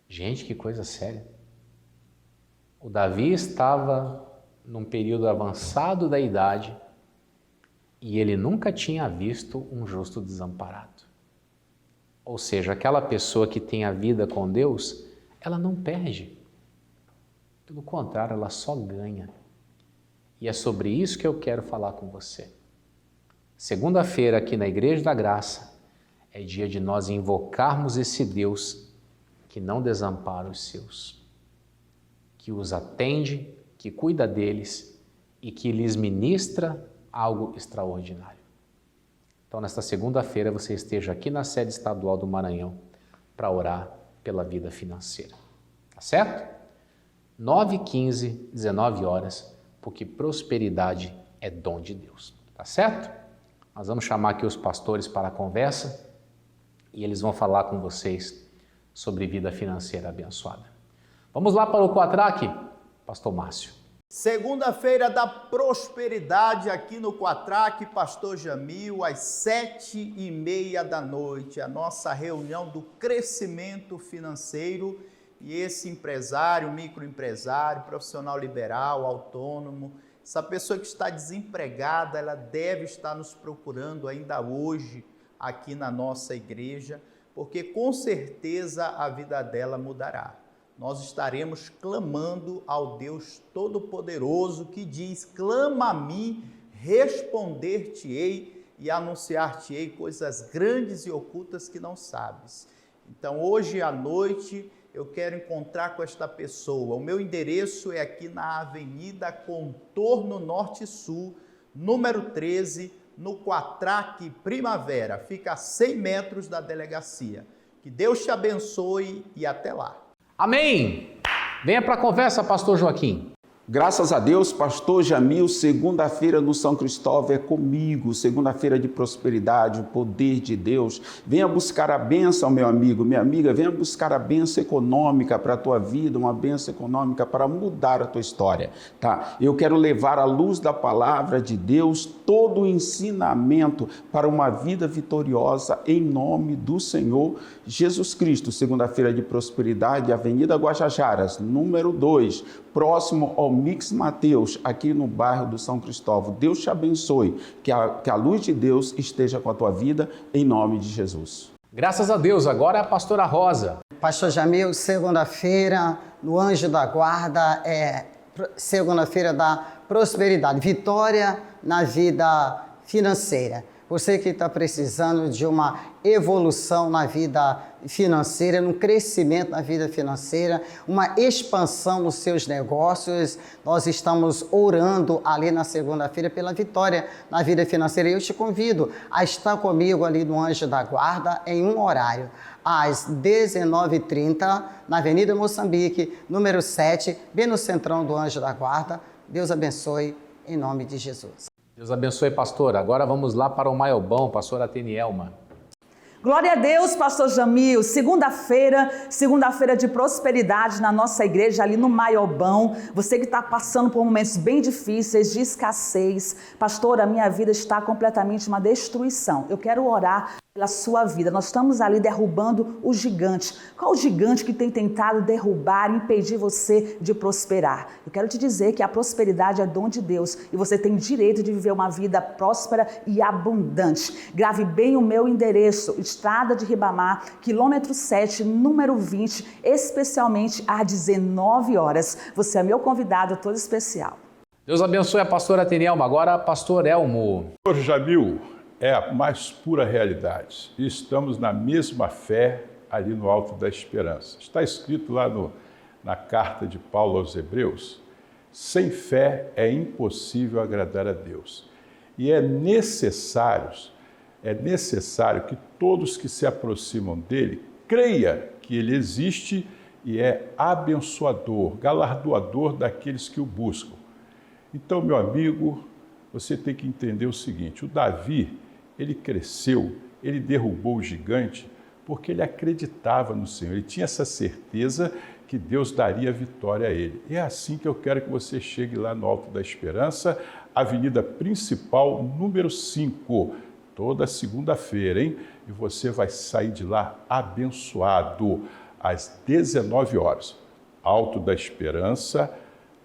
Gente, que coisa séria. O Davi estava num período avançado da idade e ele nunca tinha visto um justo desamparado. Ou seja, aquela pessoa que tem a vida com Deus, ela não perde. Pelo contrário, ela só ganha. E é sobre isso que eu quero falar com você. Segunda-feira aqui na Igreja da Graça é dia de nós invocarmos esse Deus que não desampara os seus, que os atende, que cuida deles e que lhes ministra algo extraordinário. Então, nesta segunda-feira, você esteja aqui na sede estadual do Maranhão para orar pela vida financeira. Tá certo? 9h15, 19 horas, porque prosperidade é dom de Deus. Tá certo? Nós vamos chamar aqui os pastores para a conversa e eles vão falar com vocês sobre vida financeira abençoada. Vamos lá para o Quatraque, Pastor Márcio. Segunda-feira da prosperidade aqui no Quatraque, Pastor Jamil, às 7h30 da noite, a nossa reunião do crescimento financeiro. E esse empresário, microempresário, profissional liberal, autônomo, essa pessoa que está desempregada, ela deve estar nos procurando ainda hoje aqui na nossa igreja, porque com certeza a vida dela mudará. Nós estaremos clamando ao Deus Todo-Poderoso que diz, clama a mim, responder-te-ei e anunciar-te-ei coisas grandes e ocultas que não sabes. Então hoje à noite eu quero encontrar com esta pessoa. O meu endereço é aqui na Avenida Contorno Norte-Sul, número 13, no Quatraque Primavera. Fica a 100 metros da delegacia. Que Deus te abençoe e até lá. Amém! Venha para a conversa, Pastor Joaquim. Graças a Deus, Pastor Jamil, segunda-feira no São Cristóvão é comigo, segunda-feira de prosperidade, o poder de Deus. Venha buscar a bênção, meu amigo, minha amiga, venha buscar a bênção econômica para a tua vida, uma bênção econômica para mudar a tua história, tá? Eu quero levar à luz da palavra de Deus todo o ensinamento para uma vida vitoriosa em nome do Senhor Jesus Cristo. Segunda-feira de prosperidade, Avenida Guajajaras, número 2, próximo ao Mix Mateus, aqui no bairro do São Cristóvão. Deus te abençoe, que a luz de Deus esteja com a tua vida, em nome de Jesus. Graças a Deus, agora é a pastora Rosa. Pastor Jamil, segunda-feira, no Anjo da Guarda, é segunda-feira da prosperidade, vitória na vida financeira. Você que está precisando de uma evolução na vida financeira, um crescimento na vida financeira, uma expansão nos seus negócios, nós estamos orando ali na segunda-feira pela vitória na vida financeira. E eu te convido a estar comigo ali no Anjo da Guarda em um horário, às 19h30, na Avenida Moçambique, número 7, bem no centrão do Anjo da Guarda. Deus abençoe, em nome de Jesus. Deus abençoe, pastor. Agora vamos lá para o Maiobão, pastora Atenielma. Glória a Deus, pastor Jamil. Segunda-feira de prosperidade na nossa igreja, ali no Maiobão. Você que está passando por momentos bem difíceis, de escassez. Pastor, a minha vida está completamente uma destruição. Eu quero orar pela sua vida. Nós estamos ali derrubando o gigante. Qual o gigante que tem tentado derrubar, impedir você de prosperar? Eu quero te dizer que a prosperidade é dom de Deus e você tem direito de viver uma vida próspera e abundante. Grave bem o meu endereço, Estrada de Ribamar, quilômetro 7, número 20, especialmente às 19 horas. Você é meu convidado todo especial. Deus abençoe a pastora Tenielma. Agora, pastor Elmo. Pastor Jamil, é a mais pura realidade. E estamos na mesma fé ali no Alto da Esperança. Está escrito lá na carta de Paulo aos Hebreus, sem fé é impossível agradar a Deus. E é necessário que todos que se aproximam dele creiam que ele existe e é abençoador, galardoador daqueles que o buscam. Então, meu amigo, você tem que entender o seguinte, o Davi, ele cresceu, ele derrubou o gigante porque ele acreditava no Senhor, ele tinha essa certeza que Deus daria vitória a ele. E é assim que eu quero que você chegue lá no Alto da Esperança, avenida principal, número 5, toda segunda-feira, hein? E você vai sair de lá abençoado, às 19 horas. Alto da Esperança,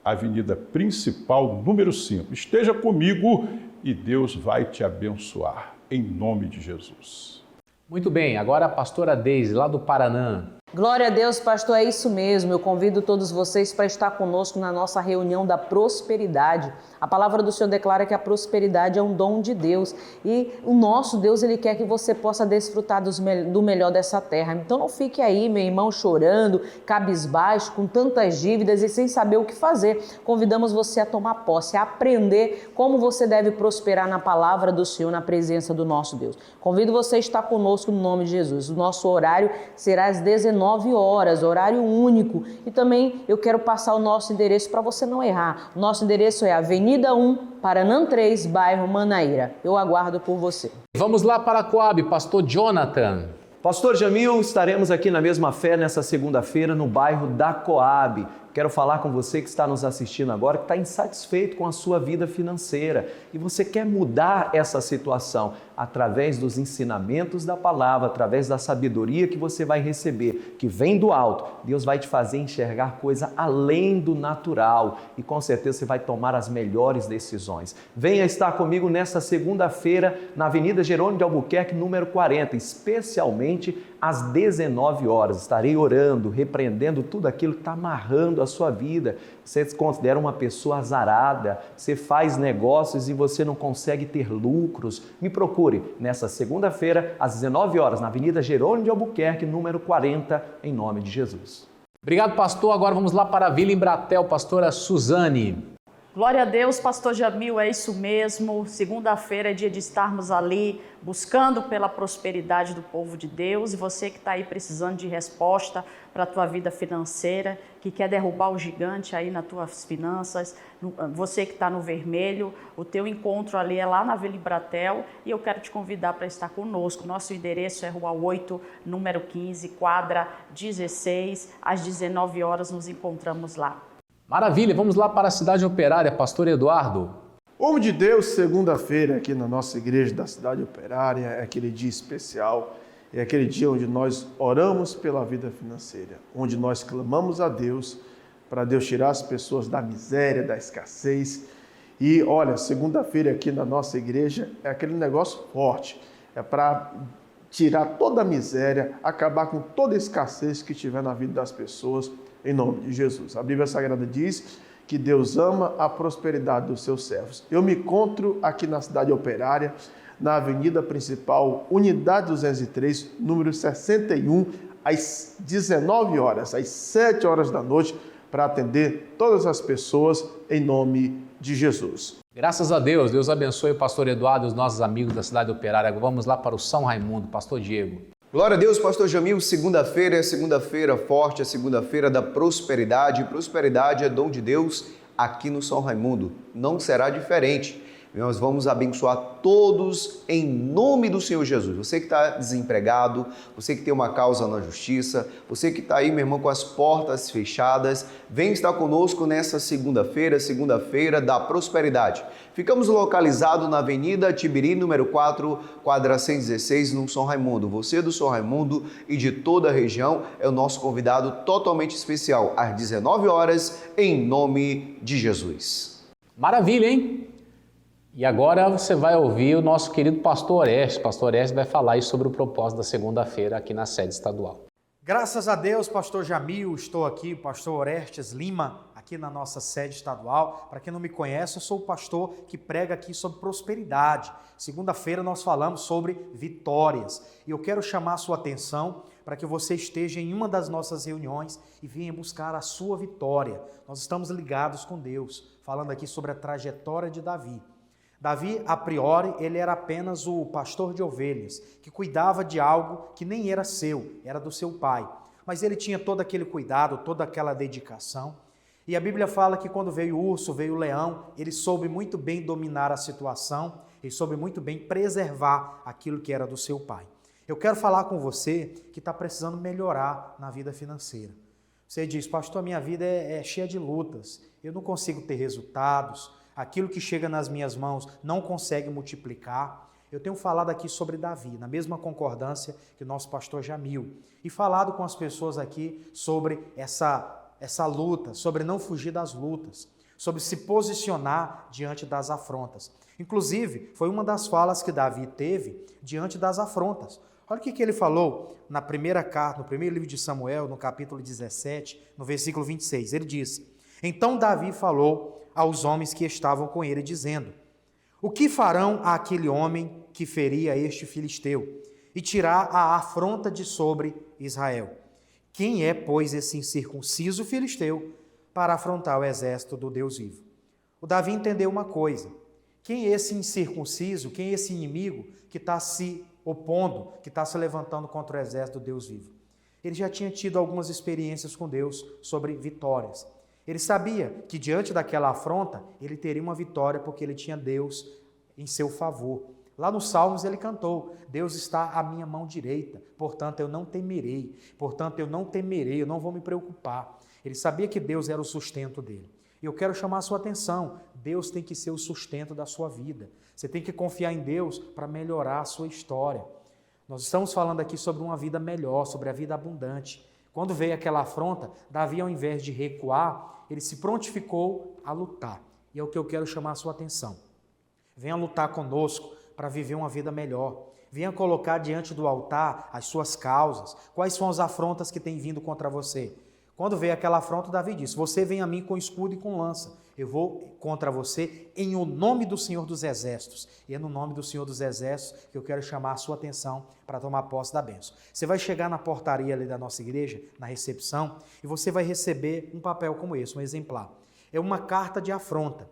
avenida principal, número 5. Esteja comigo e Deus vai te abençoar, em nome de Jesus. Muito bem, agora a pastora Deise, lá do Paraná. Glória a Deus, pastor, é isso mesmo. Eu convido todos vocês para estar conosco na nossa reunião da prosperidade. A palavra do Senhor declara que a prosperidade é um dom de Deus e o nosso Deus, Ele quer que você possa desfrutar do melhor dessa terra. Então não fique aí, meu irmão, chorando, cabisbaixo, com tantas dívidas e sem saber o que fazer. Convidamos você a tomar posse, a aprender como você deve prosperar na palavra do Senhor, na presença do nosso Deus. Convido você a estar conosco no nome de Jesus. O nosso horário será às 19 horas, horário único. E também eu quero passar o nosso endereço para você não errar. O nosso endereço é Avenida 1, Paranã 3, bairro Manaíra. Eu aguardo por você. Vamos lá para Coab, pastor Jonathan. Pastor Jamil, estaremos aqui na mesma fé nessa segunda-feira no bairro da Coab. Quero falar com você que está nos assistindo agora, que está insatisfeito com a sua vida financeira e você quer mudar essa situação através dos ensinamentos da palavra, através da sabedoria que você vai receber, que vem do alto. Deus vai te fazer enxergar coisa além do natural e com certeza você vai tomar as melhores decisões. Venha estar comigo nesta segunda-feira na Avenida Jerônimo de Albuquerque, número 40, especialmente às 19 horas. Estarei orando, repreendendo tudo aquilo que está amarrando a sua vida. Você se considera uma pessoa azarada, você faz negócios e você não consegue ter lucros. Me procure nessa segunda-feira, às 19 horas, na Avenida Jerônimo de Albuquerque, número 40, em nome de Jesus. Obrigado, pastor. Agora vamos lá para a Vila Embratel, pastora Suzane. Glória a Deus, pastor Jamil, é isso mesmo. Segunda-feira é dia de estarmos ali buscando pela prosperidade do povo de Deus. E você que está aí precisando de resposta para a tua vida financeira, que quer derrubar o gigante aí nas tuas finanças, você que está no vermelho, o teu encontro ali é lá na Vila Embratel e eu quero te convidar para estar conosco. Nosso endereço é Rua 8, número 15, quadra 16, às 19 horas nos encontramos lá. Maravilha, vamos lá para a Cidade Operária, pastor Eduardo. Povo de Deus, segunda-feira aqui na nossa igreja da Cidade Operária, é aquele dia especial, é aquele dia onde nós oramos pela vida financeira, onde nós clamamos a Deus para Deus tirar as pessoas da miséria, da escassez. E olha, segunda-feira aqui na nossa igreja é aquele negócio forte, é para tirar toda a miséria, acabar com toda a escassez que tiver na vida das pessoas, em nome de Jesus. A Bíblia Sagrada diz que Deus ama a prosperidade dos seus servos. Eu me encontro aqui na Cidade Operária, na Avenida Principal, Unidade 203, número 61, às 19 horas, às 7 horas da noite, para atender todas as pessoas em nome de Jesus. Graças a Deus, Deus abençoe o pastor Eduardo e os nossos amigos da Cidade Operária. Vamos lá para o São Raimundo, pastor Diego. Glória a Deus, pastor Jamil. Segunda-feira é segunda-feira forte, é segunda-feira da prosperidade. Prosperidade é dom de Deus aqui no São Raimundo. Não será diferente. Nós vamos abençoar todos em nome do Senhor Jesus. Você que está desempregado, você que tem uma causa na justiça, você que está aí, meu irmão, com as portas fechadas, vem estar conosco nessa segunda-feira da prosperidade. Ficamos localizados na Avenida Tibiri, número 4, quadra 116, no São Raimundo. Você do São Raimundo e de toda a região é o nosso convidado totalmente especial, às 19 horas, em nome de Jesus. Maravilha, hein? E agora você vai ouvir o nosso querido pastor Orestes. Pastor Orestes vai falar aí sobre o propósito da segunda-feira aqui na sede estadual. Graças a Deus, pastor Jamil, estou aqui, pastor Orestes Lima, aqui na nossa sede estadual. Para quem não me conhece, eu sou o pastor que prega aqui sobre prosperidade. Segunda-feira nós falamos sobre vitórias. E eu quero chamar a sua atenção para que você esteja em uma das nossas reuniões e venha buscar a sua vitória. Nós estamos ligados com Deus, falando aqui sobre a trajetória de Davi. Davi, a priori, ele era apenas o pastor de ovelhas, que cuidava de algo que nem era seu, era do seu pai. Mas ele tinha todo aquele cuidado, toda aquela dedicação. E a Bíblia fala que quando veio o urso, veio o leão, ele soube muito bem dominar a situação, ele soube muito bem preservar aquilo que era do seu pai. Eu quero falar com você que está precisando melhorar na vida financeira. Você diz, pastor, a minha vida é cheia de lutas, eu não consigo ter resultados, aquilo que chega nas minhas mãos não consegue multiplicar. Eu tenho falado aqui sobre Davi, na mesma concordância que o nosso pastor Jamil, e falado com as pessoas aqui sobre essa luta, sobre não fugir das lutas, sobre se posicionar diante das afrontas. Inclusive, foi uma das falas que Davi teve diante das afrontas. Olha o que ele falou na primeira carta, no primeiro livro de Samuel, no capítulo 17, no versículo 26. Ele disse, então Davi falou aos homens que estavam com ele, dizendo, o que farão àquele homem que feria este filisteu e tirar a afronta de sobre Israel? Quem é, pois, esse incircunciso filisteu para afrontar o exército do Deus vivo? O Davi entendeu uma coisa, quem é esse incircunciso, quem é esse inimigo que está se opondo, que está se levantando contra o exército do Deus vivo? Ele já tinha tido algumas experiências com Deus sobre vitórias. Ele sabia que diante daquela afronta, ele teria uma vitória porque ele tinha Deus em seu favor. Lá nos Salmos ele cantou, Deus está à minha mão direita, portanto eu não temerei, eu não vou me preocupar. Ele sabia que Deus era o sustento dele. E eu quero chamar a sua atenção, Deus tem que ser o sustento da sua vida. Você tem que confiar em Deus para melhorar a sua história. Nós estamos falando aqui sobre uma vida melhor, sobre a vida abundante. Quando veio aquela afronta, Davi, ao invés de recuar, ele se prontificou a lutar. E é o que eu quero chamar a sua atenção. Venha lutar conosco para viver uma vida melhor. Venha colocar diante do altar as suas causas. Quais são as afrontas que têm vindo contra você? Quando veio aquela afronta, Davi disse, você vem a mim com escudo e com lança. Eu vou contra você em o nome do Senhor dos Exércitos. E é no nome do Senhor dos Exércitos que eu quero chamar a sua atenção para tomar posse da bênção. Você vai chegar na portaria ali da nossa igreja, na recepção, e você vai receber um papel como esse, um exemplar. É uma carta de afronta.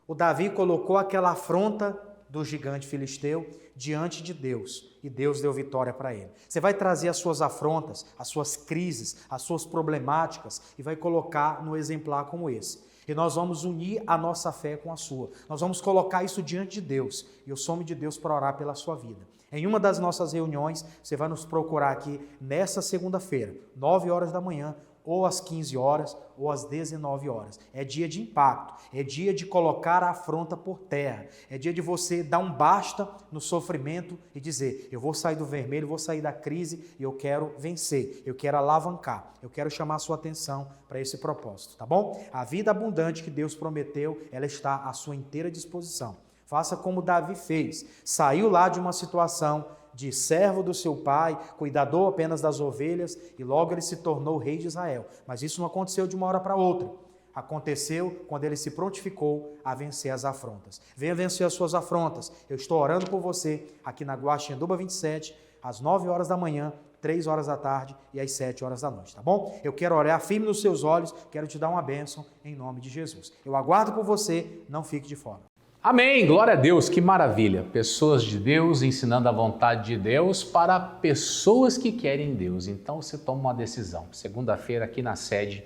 O Davi colocou aquela afronta do gigante filisteu diante de Deus, e Deus deu vitória para ele. Você vai trazer as suas afrontas, as suas crises, as suas problemáticas e vai colocar no exemplar como esse. E nós vamos unir a nossa fé com a sua. Nós vamos colocar isso diante de Deus. E eu sou homem de Deus para orar pela sua vida. Em uma das nossas reuniões, você vai nos procurar aqui nessa segunda-feira, 9 horas da manhã, ou às 15 horas, ou às 19 horas. É dia de impacto, é dia de colocar a afronta por terra, é dia de você dar um basta no sofrimento e dizer, eu vou sair do vermelho, vou sair da crise e eu quero vencer, eu quero alavancar, eu quero chamar a sua atenção para esse propósito, tá bom? A vida abundante que Deus prometeu, ela está à sua inteira disposição. Faça como Davi fez, saiu lá de uma situação de servo do seu pai, cuidador apenas das ovelhas, e logo ele se tornou rei de Israel. Mas isso não aconteceu de uma hora para outra. Aconteceu quando ele se prontificou a vencer as afrontas. Venha vencer as suas afrontas. Eu estou orando por você aqui na Guaxinduba 27, às 9 horas da manhã, 3 horas da tarde e às 7 horas da noite, tá bom? Eu quero orar firme nos seus olhos, quero te dar uma bênção em nome de Jesus. Eu aguardo por você, não fique de fora. Amém, glória a Deus, que maravilha. Pessoas de Deus ensinando a vontade de Deus para pessoas que querem Deus. Então você toma uma decisão. Segunda-feira aqui na sede,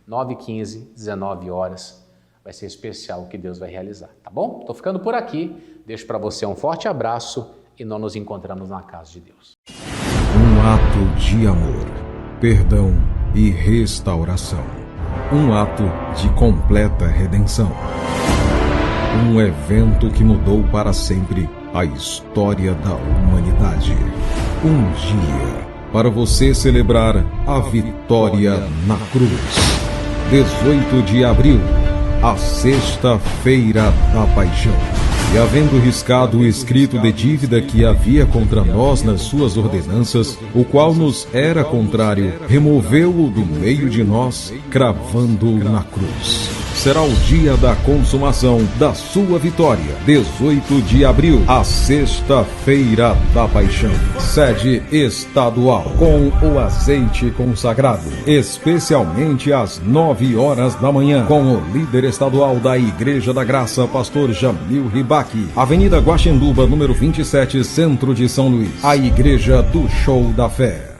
9h15, 19 horas. Vai ser especial o que Deus vai realizar, tá bom? Tô ficando por aqui. Deixo para você um forte abraço e nós nos encontramos na casa de Deus. Um ato de amor, perdão e restauração. Um ato de completa redenção. Um evento que mudou para sempre a história da humanidade. Um dia para você celebrar a vitória na cruz. 18 de abril, a Sexta-feira da Paixão. E havendo riscado o escrito de dívida que havia contra nós nas suas ordenanças, o qual nos era contrário, removeu-o do meio de nós, cravando-o na cruz. Será o dia da consumação da sua vitória. 18 de abril, a Sexta-feira da Paixão. Sede estadual, com o azeite consagrado, especialmente às 9 horas da manhã, com o líder estadual da Igreja da Graça, pastor Jamil Ribaque, Avenida Guaxenduba, número 27, Centro de São Luís, a Igreja do Show da Fé.